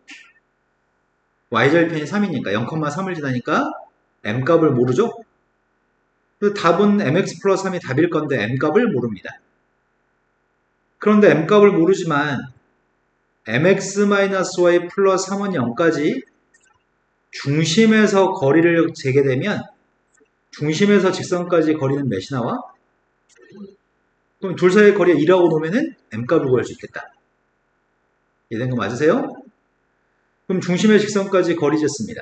y절편이 3이니까 0,3을 지나니까 m값을 모르죠? 답은 mx 플러스 3이 답일 건데 m값을 모릅니다. 그런데 m값을 모르지만 mx-y 플러스 3은 0까지 중심에서 거리를 재게 되면 중심에서 직선까지 거리는 몇이 나와? 그럼 둘 사이의 거리가 2라고 놓으면 m값을 구할 수 있겠다. 이해된 거 맞으세요? 그럼 중심의 직선까지 거리 쟀습니다.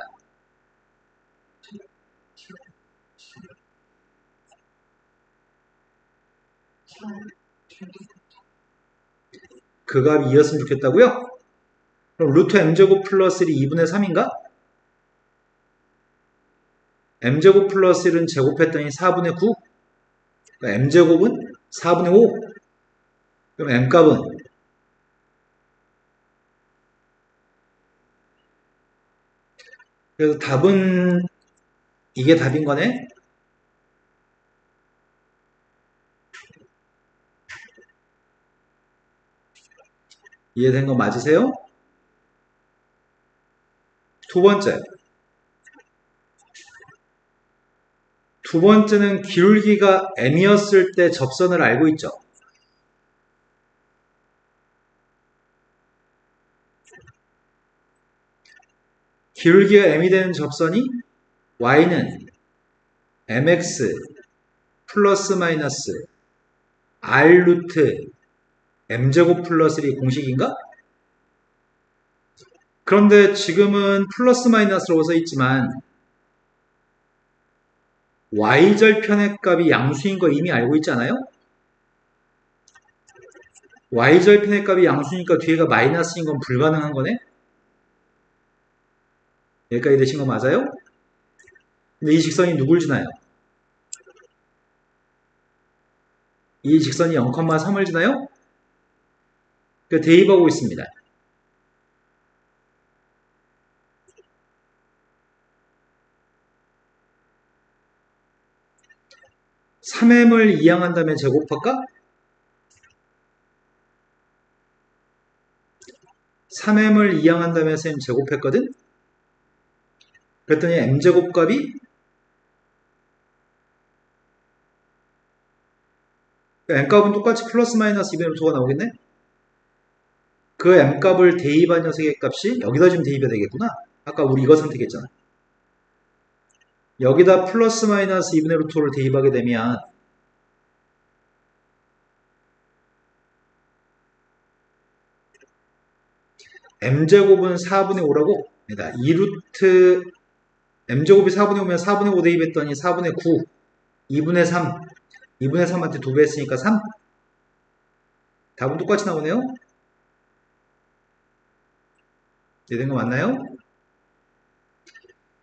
그 값이 2였으면 좋겠다고요? 그럼 루트 m제곱 플러스 1이 2분의 3인가? m제곱 플러스 1은 제곱했더니 4분의 9? 그러니까 m제곱은 4분의 5? 그럼 m값은 그래서 답은 이게 답인 거네? 이해된 거 맞으세요? 두 번째는 기울기가 m이었을 때 접선을 알고 있죠. 기울기가 m이 되는 접선이 y는 mx 플러스 마이너스 r 루트 m제곱 플러스 1이 공식인가? 그런데 지금은 플러스 마이너스로 써 있지만 y절편의 값이 양수인 거 이미 알고 있잖아요? y절편의 값이 양수니까 뒤에가 마이너스인 건 불가능한 거네? 여기까지 되신 거 맞아요? 근데 이 직선이 누굴 지나요? 이 직선이 0,3을 지나요? 그 대입하고 있습니다. 3m을 이항한다면 제곱할까? 3m을 이항한다면 쌤 제곱했거든? 그랬더니 m제곱 값이 m값은 똑같이 플러스 마이너스 2분의 루트가 나오겠네? 그 m값을 대입한 녀석의 값이 여기다 좀 대입해야 되겠구나. 아까 우리 이거 선택했잖아. 여기다 플러스 마이너스 2분의 루트를 대입하게 되면 m제곱은 4분의 5라고? 아니다. 2루트 m제곱이 4분의 5면 4분의 5 대입했더니 4분의 9 2분의 3 2분의 3한테 2배 했으니까 3 답은 똑같이 나오네요. 이해된 거 맞나요?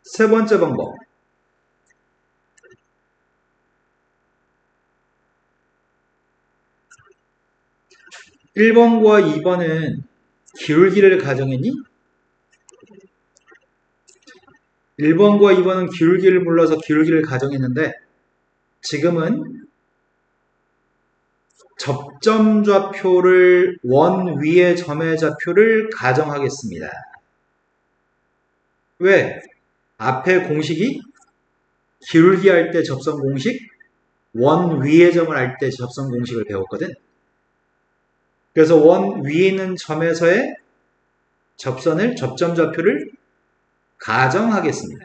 세 번째 방법 1번과 2번은 기울기를 가정했니? 1번과 2번은 기울기를 몰라서 기울기를 가정했는데 지금은 접점좌표를 원 위의 점의 좌표를 가정하겠습니다. 왜? 앞에 공식이 기울기 할 때 접선 공식, 원 위의 점을 할 때 접선 공식을 배웠거든. 그래서 원 위에 있는 점에서의 접점좌표를 가정하겠습니다.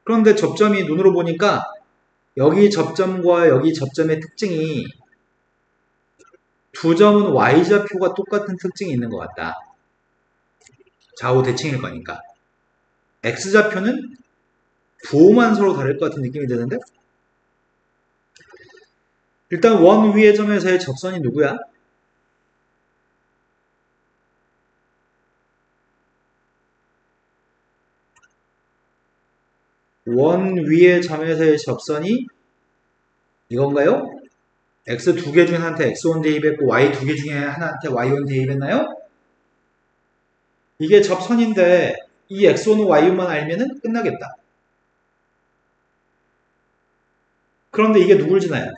그런데 접점이 눈으로 보니까 여기 접점과 여기 접점의 특징이 두 점은 y좌표가 똑같은 특징이 있는 것 같다. 좌우 대칭일 거니까. x좌표는 부호만 서로 다를 것 같은 느낌이 드는데? 일단 원 위의 점에서의 접선이 누구야? 원 위의 점에서의 접선이 이건가요? x 두 개 중에 하나한테 x1 대입했고 y 두 개 중에 하나한테 y1 대입했나요? 이게 접선인데 이 x1은 y1만 알면은 끝나겠다. 그런데 이게 누굴 지나요?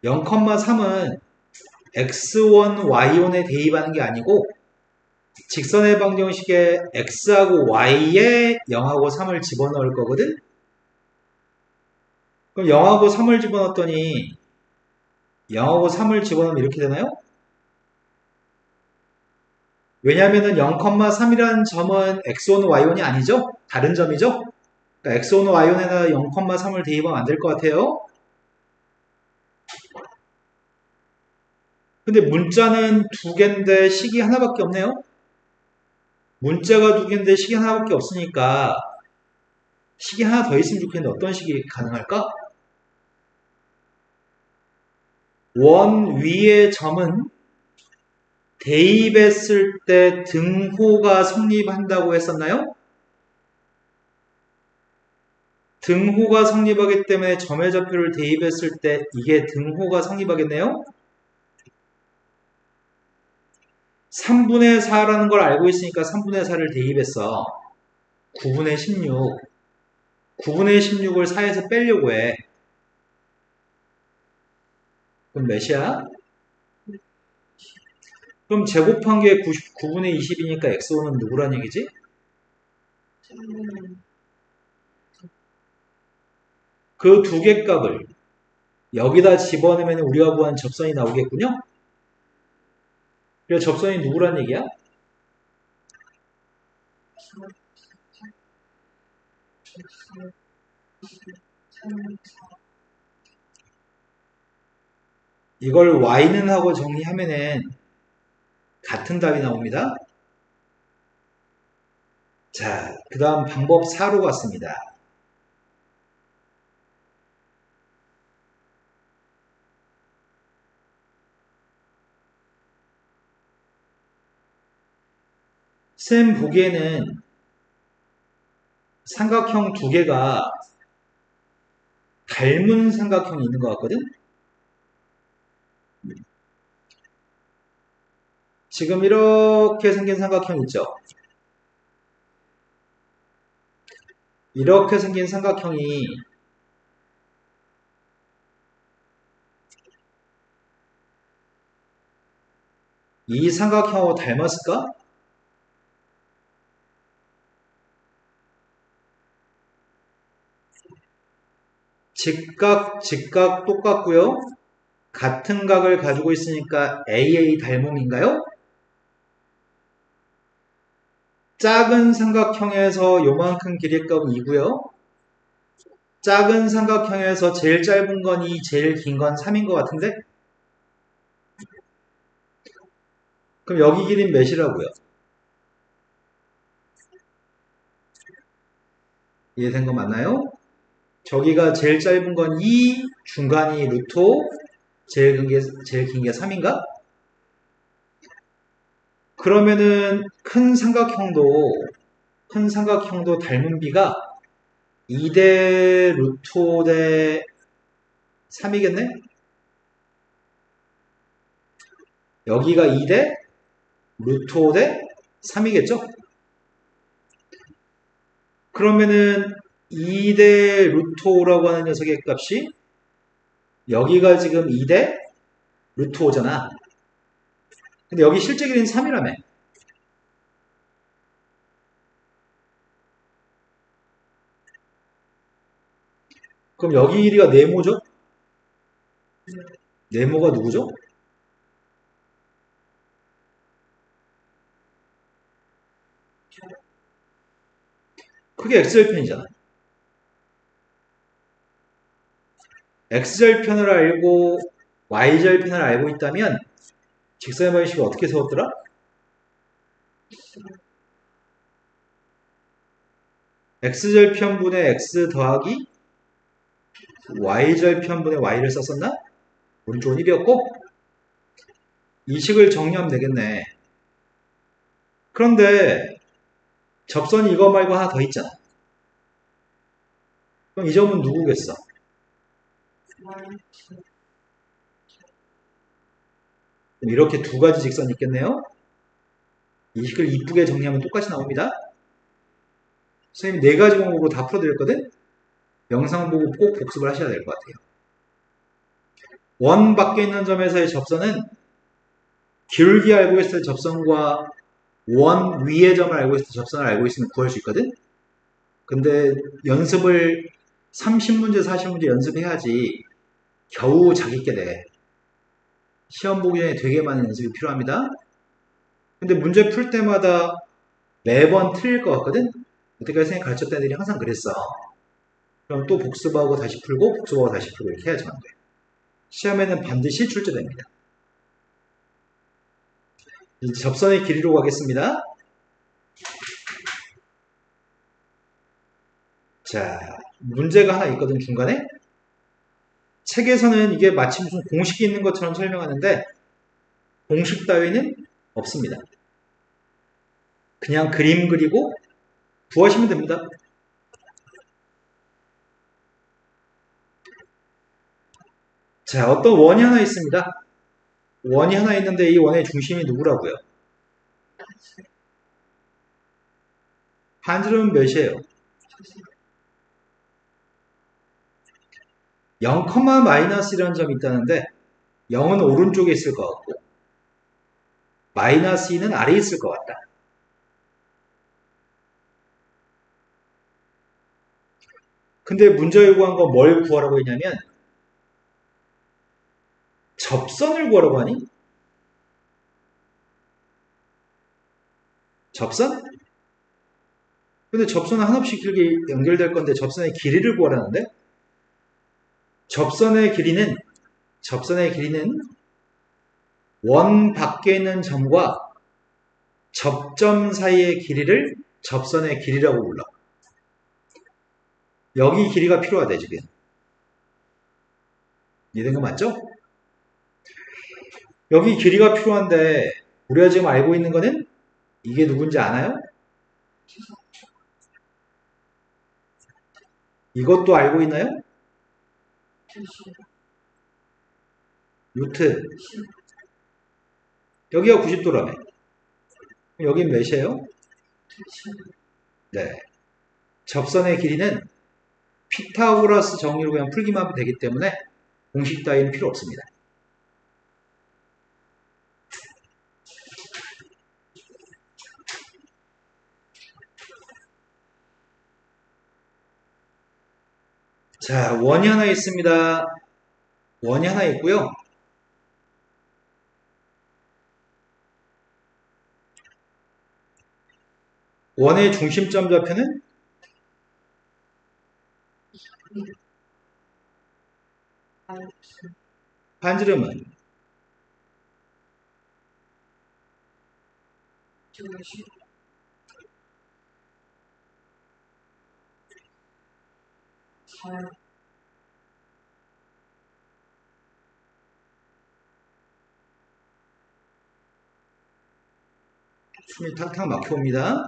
0,3은 x1, y1에 대입하는 게 아니고 직선의 방정식에 x하고 y에 0하고 3을 집어넣을 거거든? 그럼 0하고 3을 집어넣었더니 0하고 3을 집어넣으면 이렇게 되나요? 왜냐하면 0,3이라는 점은 x1, y1이 아니죠? 다른 점이죠? 그러니까 x1, y1에다 0,3을 대입하면 안 될 것 같아요. 근데 문자는 두 개인데 식이 하나밖에 없네요. 문자가 두 개인데 식이 하나밖에 없으니까 식이 하나 더 있으면 좋겠는데 어떤 식이 가능할까? 원 위의 점은 대입했을 때 등호가 성립한다고 했었나요? 등호가 성립하기 때문에 점의 좌표를 대입했을 때 이게 등호가 성립하겠네요? 3분의 4라는 걸 알고 있으니까 3분의 4를 대입했어. 9분의 16. 9분의 16을 4에서 빼려고 해. 그럼 몇이야? 그럼 제곱한 게 9분의 20이니까 x5는 누구란 얘기지? 그 두 개 값을 여기다 집어넣으면 우리가 구한 접선이 나오겠군요? 그래서 접선이 누구란 얘기야? 이걸 y는 하고 정리하면은 같은 답이 나옵니다. 자, 그 다음 방법 4로 갔습니다. 쌤 보기에는 삼각형 두 개가 닮은 삼각형이 있는 것 같거든? 지금 이렇게 생긴 삼각형 있죠? 이렇게 생긴 삼각형이 이 삼각형하고 닮았을까? 직각 똑같고요. 같은 각을 가지고 있으니까 AA 닮음인가요? 작은 삼각형에서 요만큼 길이값은 2고요. 작은 삼각형에서 제일 짧은 건 2, 제일 긴 건 3인 것 같은데? 그럼 여기 길이는 몇이라고요? 이해된 거 맞나요? 저기가 제일 짧은 건 2, 중간이 루트 5, 제일 긴 게 3인가? 그러면은 큰 삼각형도 닮은 비가 2대 루트 5대 3이겠네? 여기가 2 대 루트 5 대 3이겠죠? 그러면은 2 대 루트 5라고 하는 녀석의 값이 여기가 지금 2 대 루트 5잖아. 근데 여기 실제 길이는 3이라며. 그럼 여기 길이가 네모죠? 네모가 누구죠? 그게 x절편이잖아. x절편을 알고 y절편을 알고 있다면 직선의 방식을 어떻게 세웠더라? x절편분의 x 더하기 y절편분의 y를 썼었나? 오른쪽은 1이었고 이 식을 정리하면 되겠네. 그런데 접선이 이거 말고 하나 더 있잖아. 그럼 이 점은 누구겠어? 그럼 이렇게 두 가지 직선이 있겠네요. 이 식을 이쁘게 정리하면 똑같이 나옵니다. 선생님이 네 가지 공식으로 다 풀어드렸거든? 영상 보고 꼭 복습을 하셔야 될 것 같아요. 원 밖에 있는 점에서의 접선은 기울기 알고 있을 때 접선과 원 위의 점을 알고 있을 때 접선을 알고 있으면 구할 수 있거든? 근데 연습을 30문제, 40문제 연습해야지 겨우 자기께 돼. 시험 보기 전에 되게 많은 연습이 필요합니다. 근데 문제 풀 때마다 매번 틀릴 것 같거든? 여태까지 선생님 가르쳤던 애들이 항상 그랬어. 그럼 또 복습하고 다시 풀고 복습하고 다시 풀고 이렇게 해야지만 돼. 시험에는 반드시 출제됩니다. 이제 접선의 길이로 가겠습니다. 자, 문제가 하나 있거든, 중간에. 책에서는 이게 마치 무슨 공식이 있는 것처럼 설명하는데 공식 따위는 없습니다. 그냥 그림 그리고 구하시면 됩니다. 자, 어떤 원이 하나 있습니다. 원이 하나 있는데 이 원의 중심이 누구라고요? 반지름은 몇이에요? 0, 마이너스라는 점이 있다는데 0은 오른쪽에 있을 것 같고 마이너스 2는 아래에 있을 것 같다. 근데 문제 요구한 건 뭘 구하라고 했냐면 접선을 구하라고 하니? 접선? 근데 접선은 한없이 길게 연결될 건데 접선의 길이를 구하라는데 접선의 길이는 원 밖에 있는 점과 접점 사이의 길이를 접선의 길이라고 불러. 여기 길이가 필요하대 지금. 이해된 거 맞죠? 여기 길이가 필요한데 우리가 지금 알고 있는 거는 이게 누군지 아나요? 이것도 알고 있나요? 루트. 여기가 90도라며. 여긴 몇이에요? 네. 접선의 길이는 피타고라스 정리로 그냥 풀기만 하면 되기 때문에 공식 따위는 필요 없습니다. 자, 원이 하나 있습니다. 원이 하나 있고요. 원의 중심점 좌표는 반지름은 숨이 탁탁 막혀옵니다.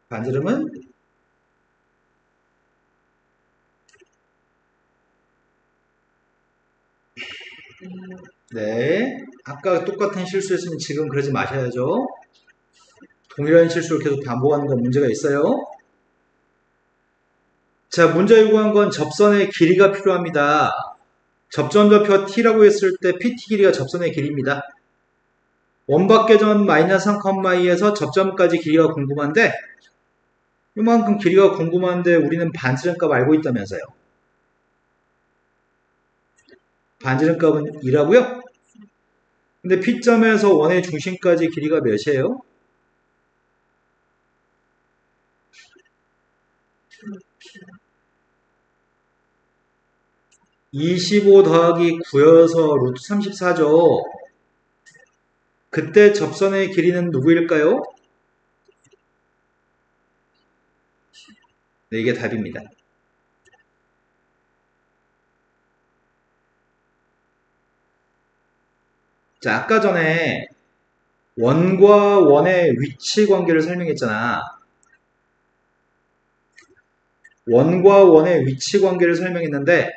반지름은 네. 아까 똑같은 실수했으면 지금 그러지 마셔야죠. 동일한 실수를 계속 반복하는 건 문제가 있어요. 자, 문제 요구한 건 접선의 길이가 필요합니다. 접점좌표 t라고 했을 때 pt 길이가 접선의 길이입니다. 원박계전 마이너스 3,2에서 접점까지 길이가 궁금한데 이만큼 길이가 궁금한데 우리는 반지름값 알고 있다면서요. 반지름값은 2라고요? 근데 P점에서 원의 중심까지 길이가 몇이에요? 25 더하기 9여서 루트 34죠. 그때 접선의 길이는 누구일까요? 네, 이게 답입니다. 자, 아까 전에 원과 원의 위치 관계를 설명했잖아. 원과 원의 위치 관계를 설명했는데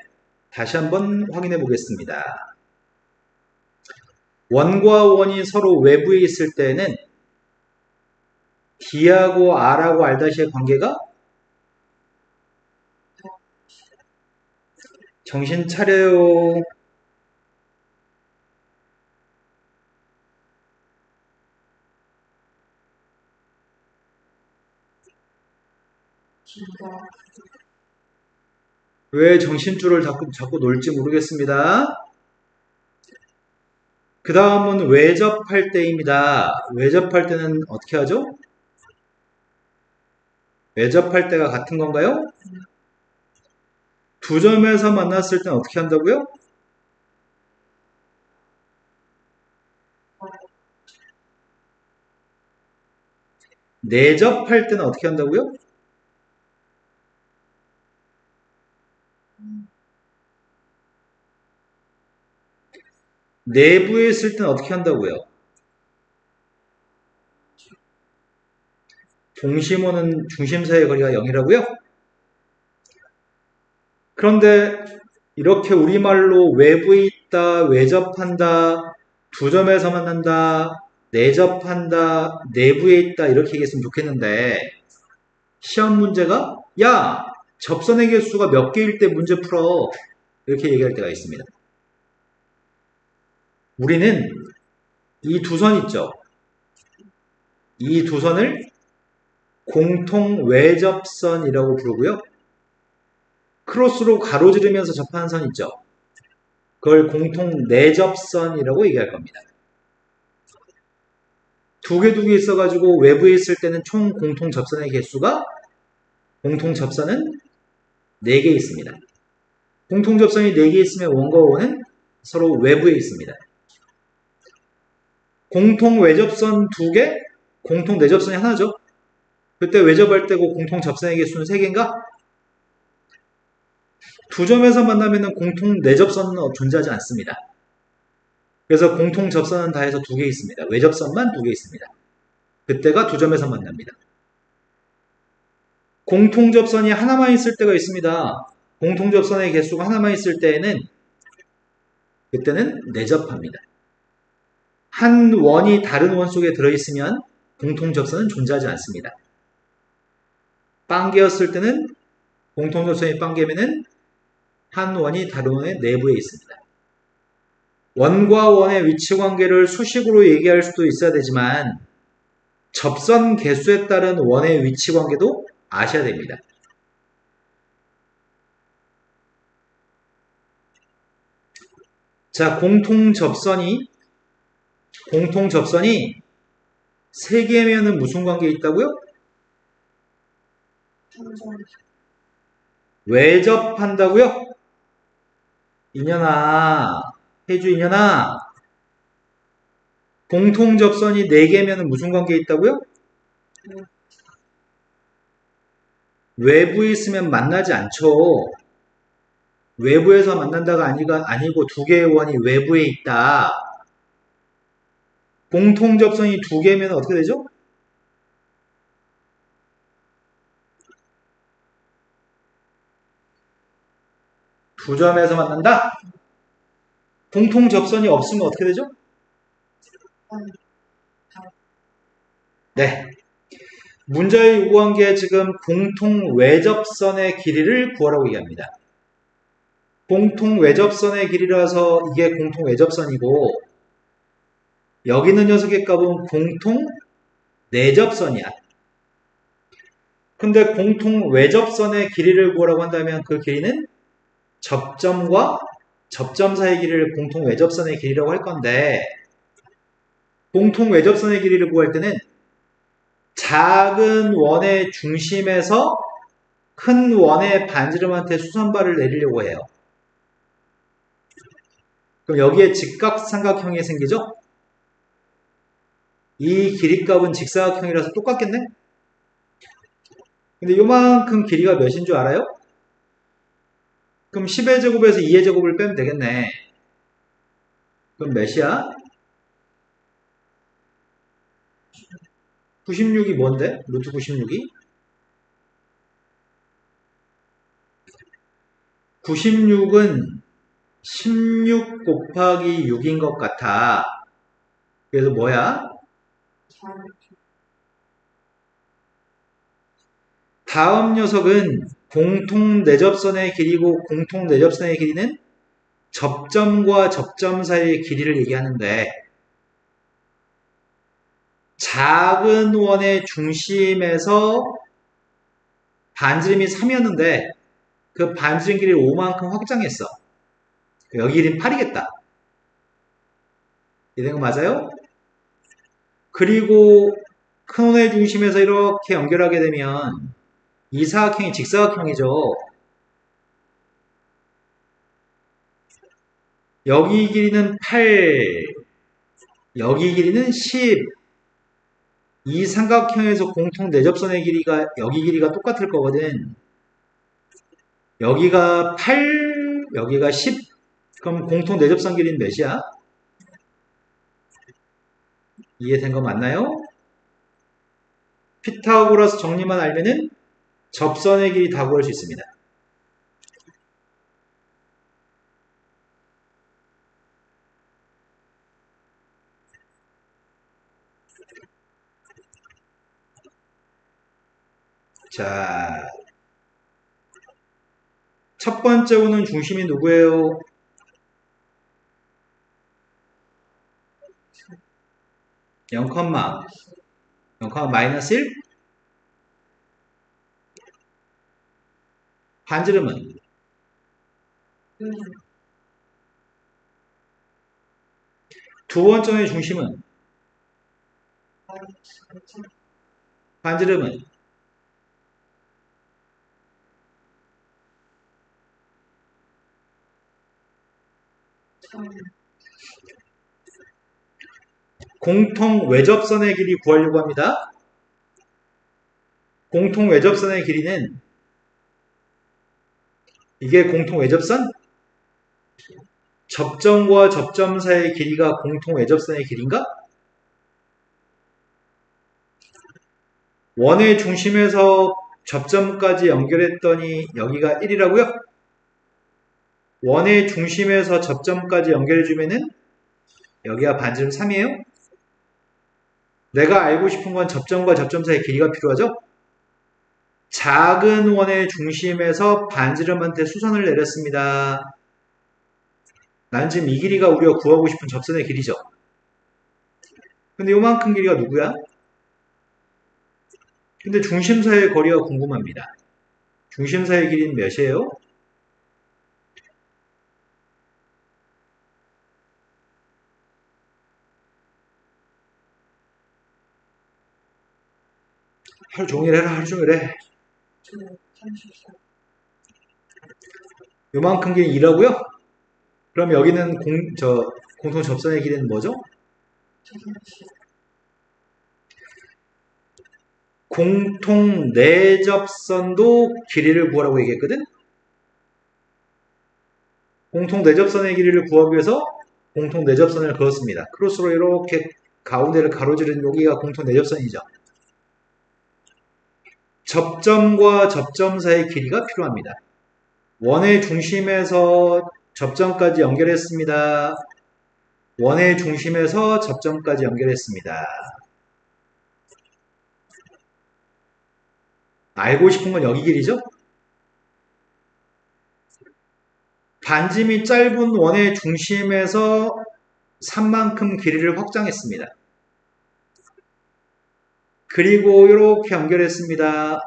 다시 한번 확인해 보겠습니다. 원과 원이 서로 외부에 있을 때는 D하고 R하고 R-의 관계가 정신 차려요. 왜 정신줄을 자꾸 놓을지 모르겠습니다. 그 다음은 외접할 때입니다. 외접할 때는 어떻게 하죠? 외접할 때가 같은 건가요? 두 점에서 만났을 때는 어떻게 한다고요? 내접할 때는 어떻게 한다고요? 내부에 있을 때는 어떻게 한다고요? 동심원은 중심 사이의 거리가 0이라고요? 그런데 이렇게 우리말로 외부에 있다, 외접한다, 두 점에서 만난다, 내접한다, 내부에 있다 이렇게 얘기했으면 좋겠는데 시험 문제가 야 접선의 개수가 몇 개일 때 문제 풀어 이렇게 얘기할 때가 있습니다. 우리는 이 두 선 있죠. 이 두 선을 공통 외접선이라고 부르고요. 크로스로 가로지르면서 접하는 선 있죠. 그걸 공통 내접선이라고 얘기할 겁니다. 두 개 있어가지고 외부에 있을 때는 총 공통 접선의 개수가 공통 접선은 4개 있습니다. 공통 접선이 4개 있으면 원과 원은 서로 외부에 있습니다. 공통 외접선 2개, 공통 내접선이 하나죠. 그때 외접할 때고 공통 접선의 개수는 3개인가? 두 점에서 만나면 공통 내접선은 존재하지 않습니다. 그래서 공통 접선은 다 해서 2개 있습니다. 외접선만 2개 있습니다. 그때가 두 점에서 만납니다. 공통 접선이 하나만 있을 때가 있습니다. 공통 접선의 개수가 하나만 있을 때에는 그때는 내접합니다. 한 원이 다른 원 속에 들어있으면 공통 접선은 존재하지 않습니다. 빵개였을 때는 공통 접선이 빵개면은 한 원이 다른 원의 내부에 있습니다. 원과 원의 위치 관계를 수식으로 얘기할 수도 있어야 되지만 접선 개수에 따른 원의 위치 관계도 아셔야 됩니다. 자, 공통 접선이 3개면은 무슨 관계에 있다고요? 외접한다고요? 이년아, 해주 이년아, 공통 접선이 4개면은 무슨 관계에 있다고요? 외부에 있으면 만나지 않죠. 외부에서 만난다가 아니고 2개의 원이 외부에 있다. 공통 접선이 2개면 어떻게 되죠? 두 점에서 만난다? 공통 접선이 없으면 어떻게 되죠? 네. 문제에 요구한 게 지금 공통 외접선의 길이를 구하라고 얘기합니다. 공통 외접선의 길이라서 이게 공통 외접선이고 여기 있는 녀석의 값은 공통 내접선이야. 근데 공통 외접선의 길이를 구하라고 한다면 그 길이는 접점과 접점 사이의 길이를 공통 외접선의 길이라고 할 건데 공통 외접선의 길이를 구할 때는 작은 원의 중심에서 큰 원의 반지름한테 수선발을 내리려고 해요. 그럼 여기에 직각삼각형이 생기죠? 이 길이값은 직사각형이라서 똑같겠네? 근데 요만큼 길이가 몇인 줄 알아요? 그럼 10의 제곱에서 2의 제곱을 빼면 되겠네. 그럼 몇이야? 96이 뭔데? 루트 96이? 96은 16 곱하기 6인 것 같아. 그래서 뭐야? 다음 녀석은 공통 내접선의 길이고 공통 내접선의 길이는 접점과 접점 사이의 길이를 얘기하는데 작은 원의 중심에서 반지름이 3이었는데 그 반지름 길이를 5만큼 확장했어. 여기 길이는 8이겠다. 이런 거 맞아요? 그리고 큰 원의 중심에서 이렇게 연결하게 되면 이 사각형이 직사각형이죠. 여기 길이는 8, 여기 길이는 10. 이 삼각형에서 공통 내접선의 길이가 여기 길이가 똑같을 거거든. 여기가 8, 여기가 10. 그럼 공통 내접선 길이는 몇이야? 이해된 거 맞나요? 피타고라스 정리만 알면은 접선의 길이 다 구할 수 있습니다. 자, 첫 번째 오는 중심이 누구예요? 0, 0, 마이너스 1? 반지름은? 두 번째의 중심은? 반지름은? 공통 외접선의 길이 구하려고 합니다. 공통 외접선의 길이는 이게 공통 외접선? 접점과 접점 사이의 길이가 공통 외접선의 길인가? 원의 중심에서 접점까지 연결했더니 여기가 1이라고요? 원의 중심에서 접점까지 연결해주면은 여기가 반지름 3이에요? 내가 알고 싶은 건 접점과 접점 사이의 길이가 필요하죠? 작은 원의 중심에서 반지름한테 수선을 내렸습니다. 난 지금 이 길이가 우리가 구하고 싶은 접선의 길이죠. 근데 요만큼 길이가 누구야? 근데 중심 사이의 거리가 궁금합니다. 중심 사이의 길이는 몇이에요? 하루 종일 해라, 하루 종일 해. 요만큼 길이 2라고요? 그럼 여기는 공통 접선의 길이는 뭐죠? 공통 내접선도 길이를 구하라고 얘기했거든? 공통 내접선의 길이를 구하기 위해서 공통 내접선을 그었습니다. 크로스로 이렇게 가운데를 가로지른 여기가 공통 내접선이죠. 접점과 접점 사이의 길이가 필요합니다. 원의 중심에서 접점까지 연결했습니다. 원의 중심에서 접점까지 연결했습니다. 알고 싶은 건 여기 길이죠? 반지름이 짧은 원의 중심에서 3만큼 길이를 확장했습니다. 그리고 이렇게 연결했습니다.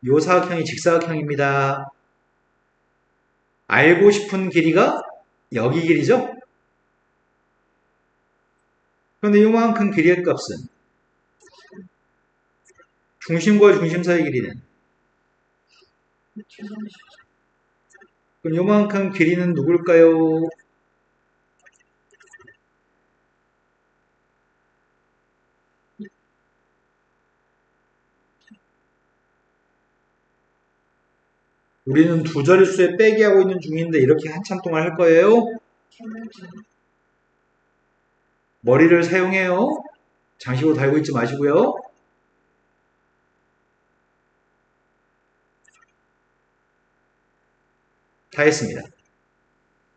요 사각형이 직사각형입니다. 알고 싶은 길이가 여기 길이죠? 그런데 요만큼 길이의 값은 중심과 중심 사이 길이는 그럼 요만큼 길이는 누굴까요? 우리는 두 자릿수에 빼기 하고 있는 중인데 이렇게 한참 동안 할 거예요? 머리를 사용해요. 장식으로 달고 있지 마시고요. 다 했습니다.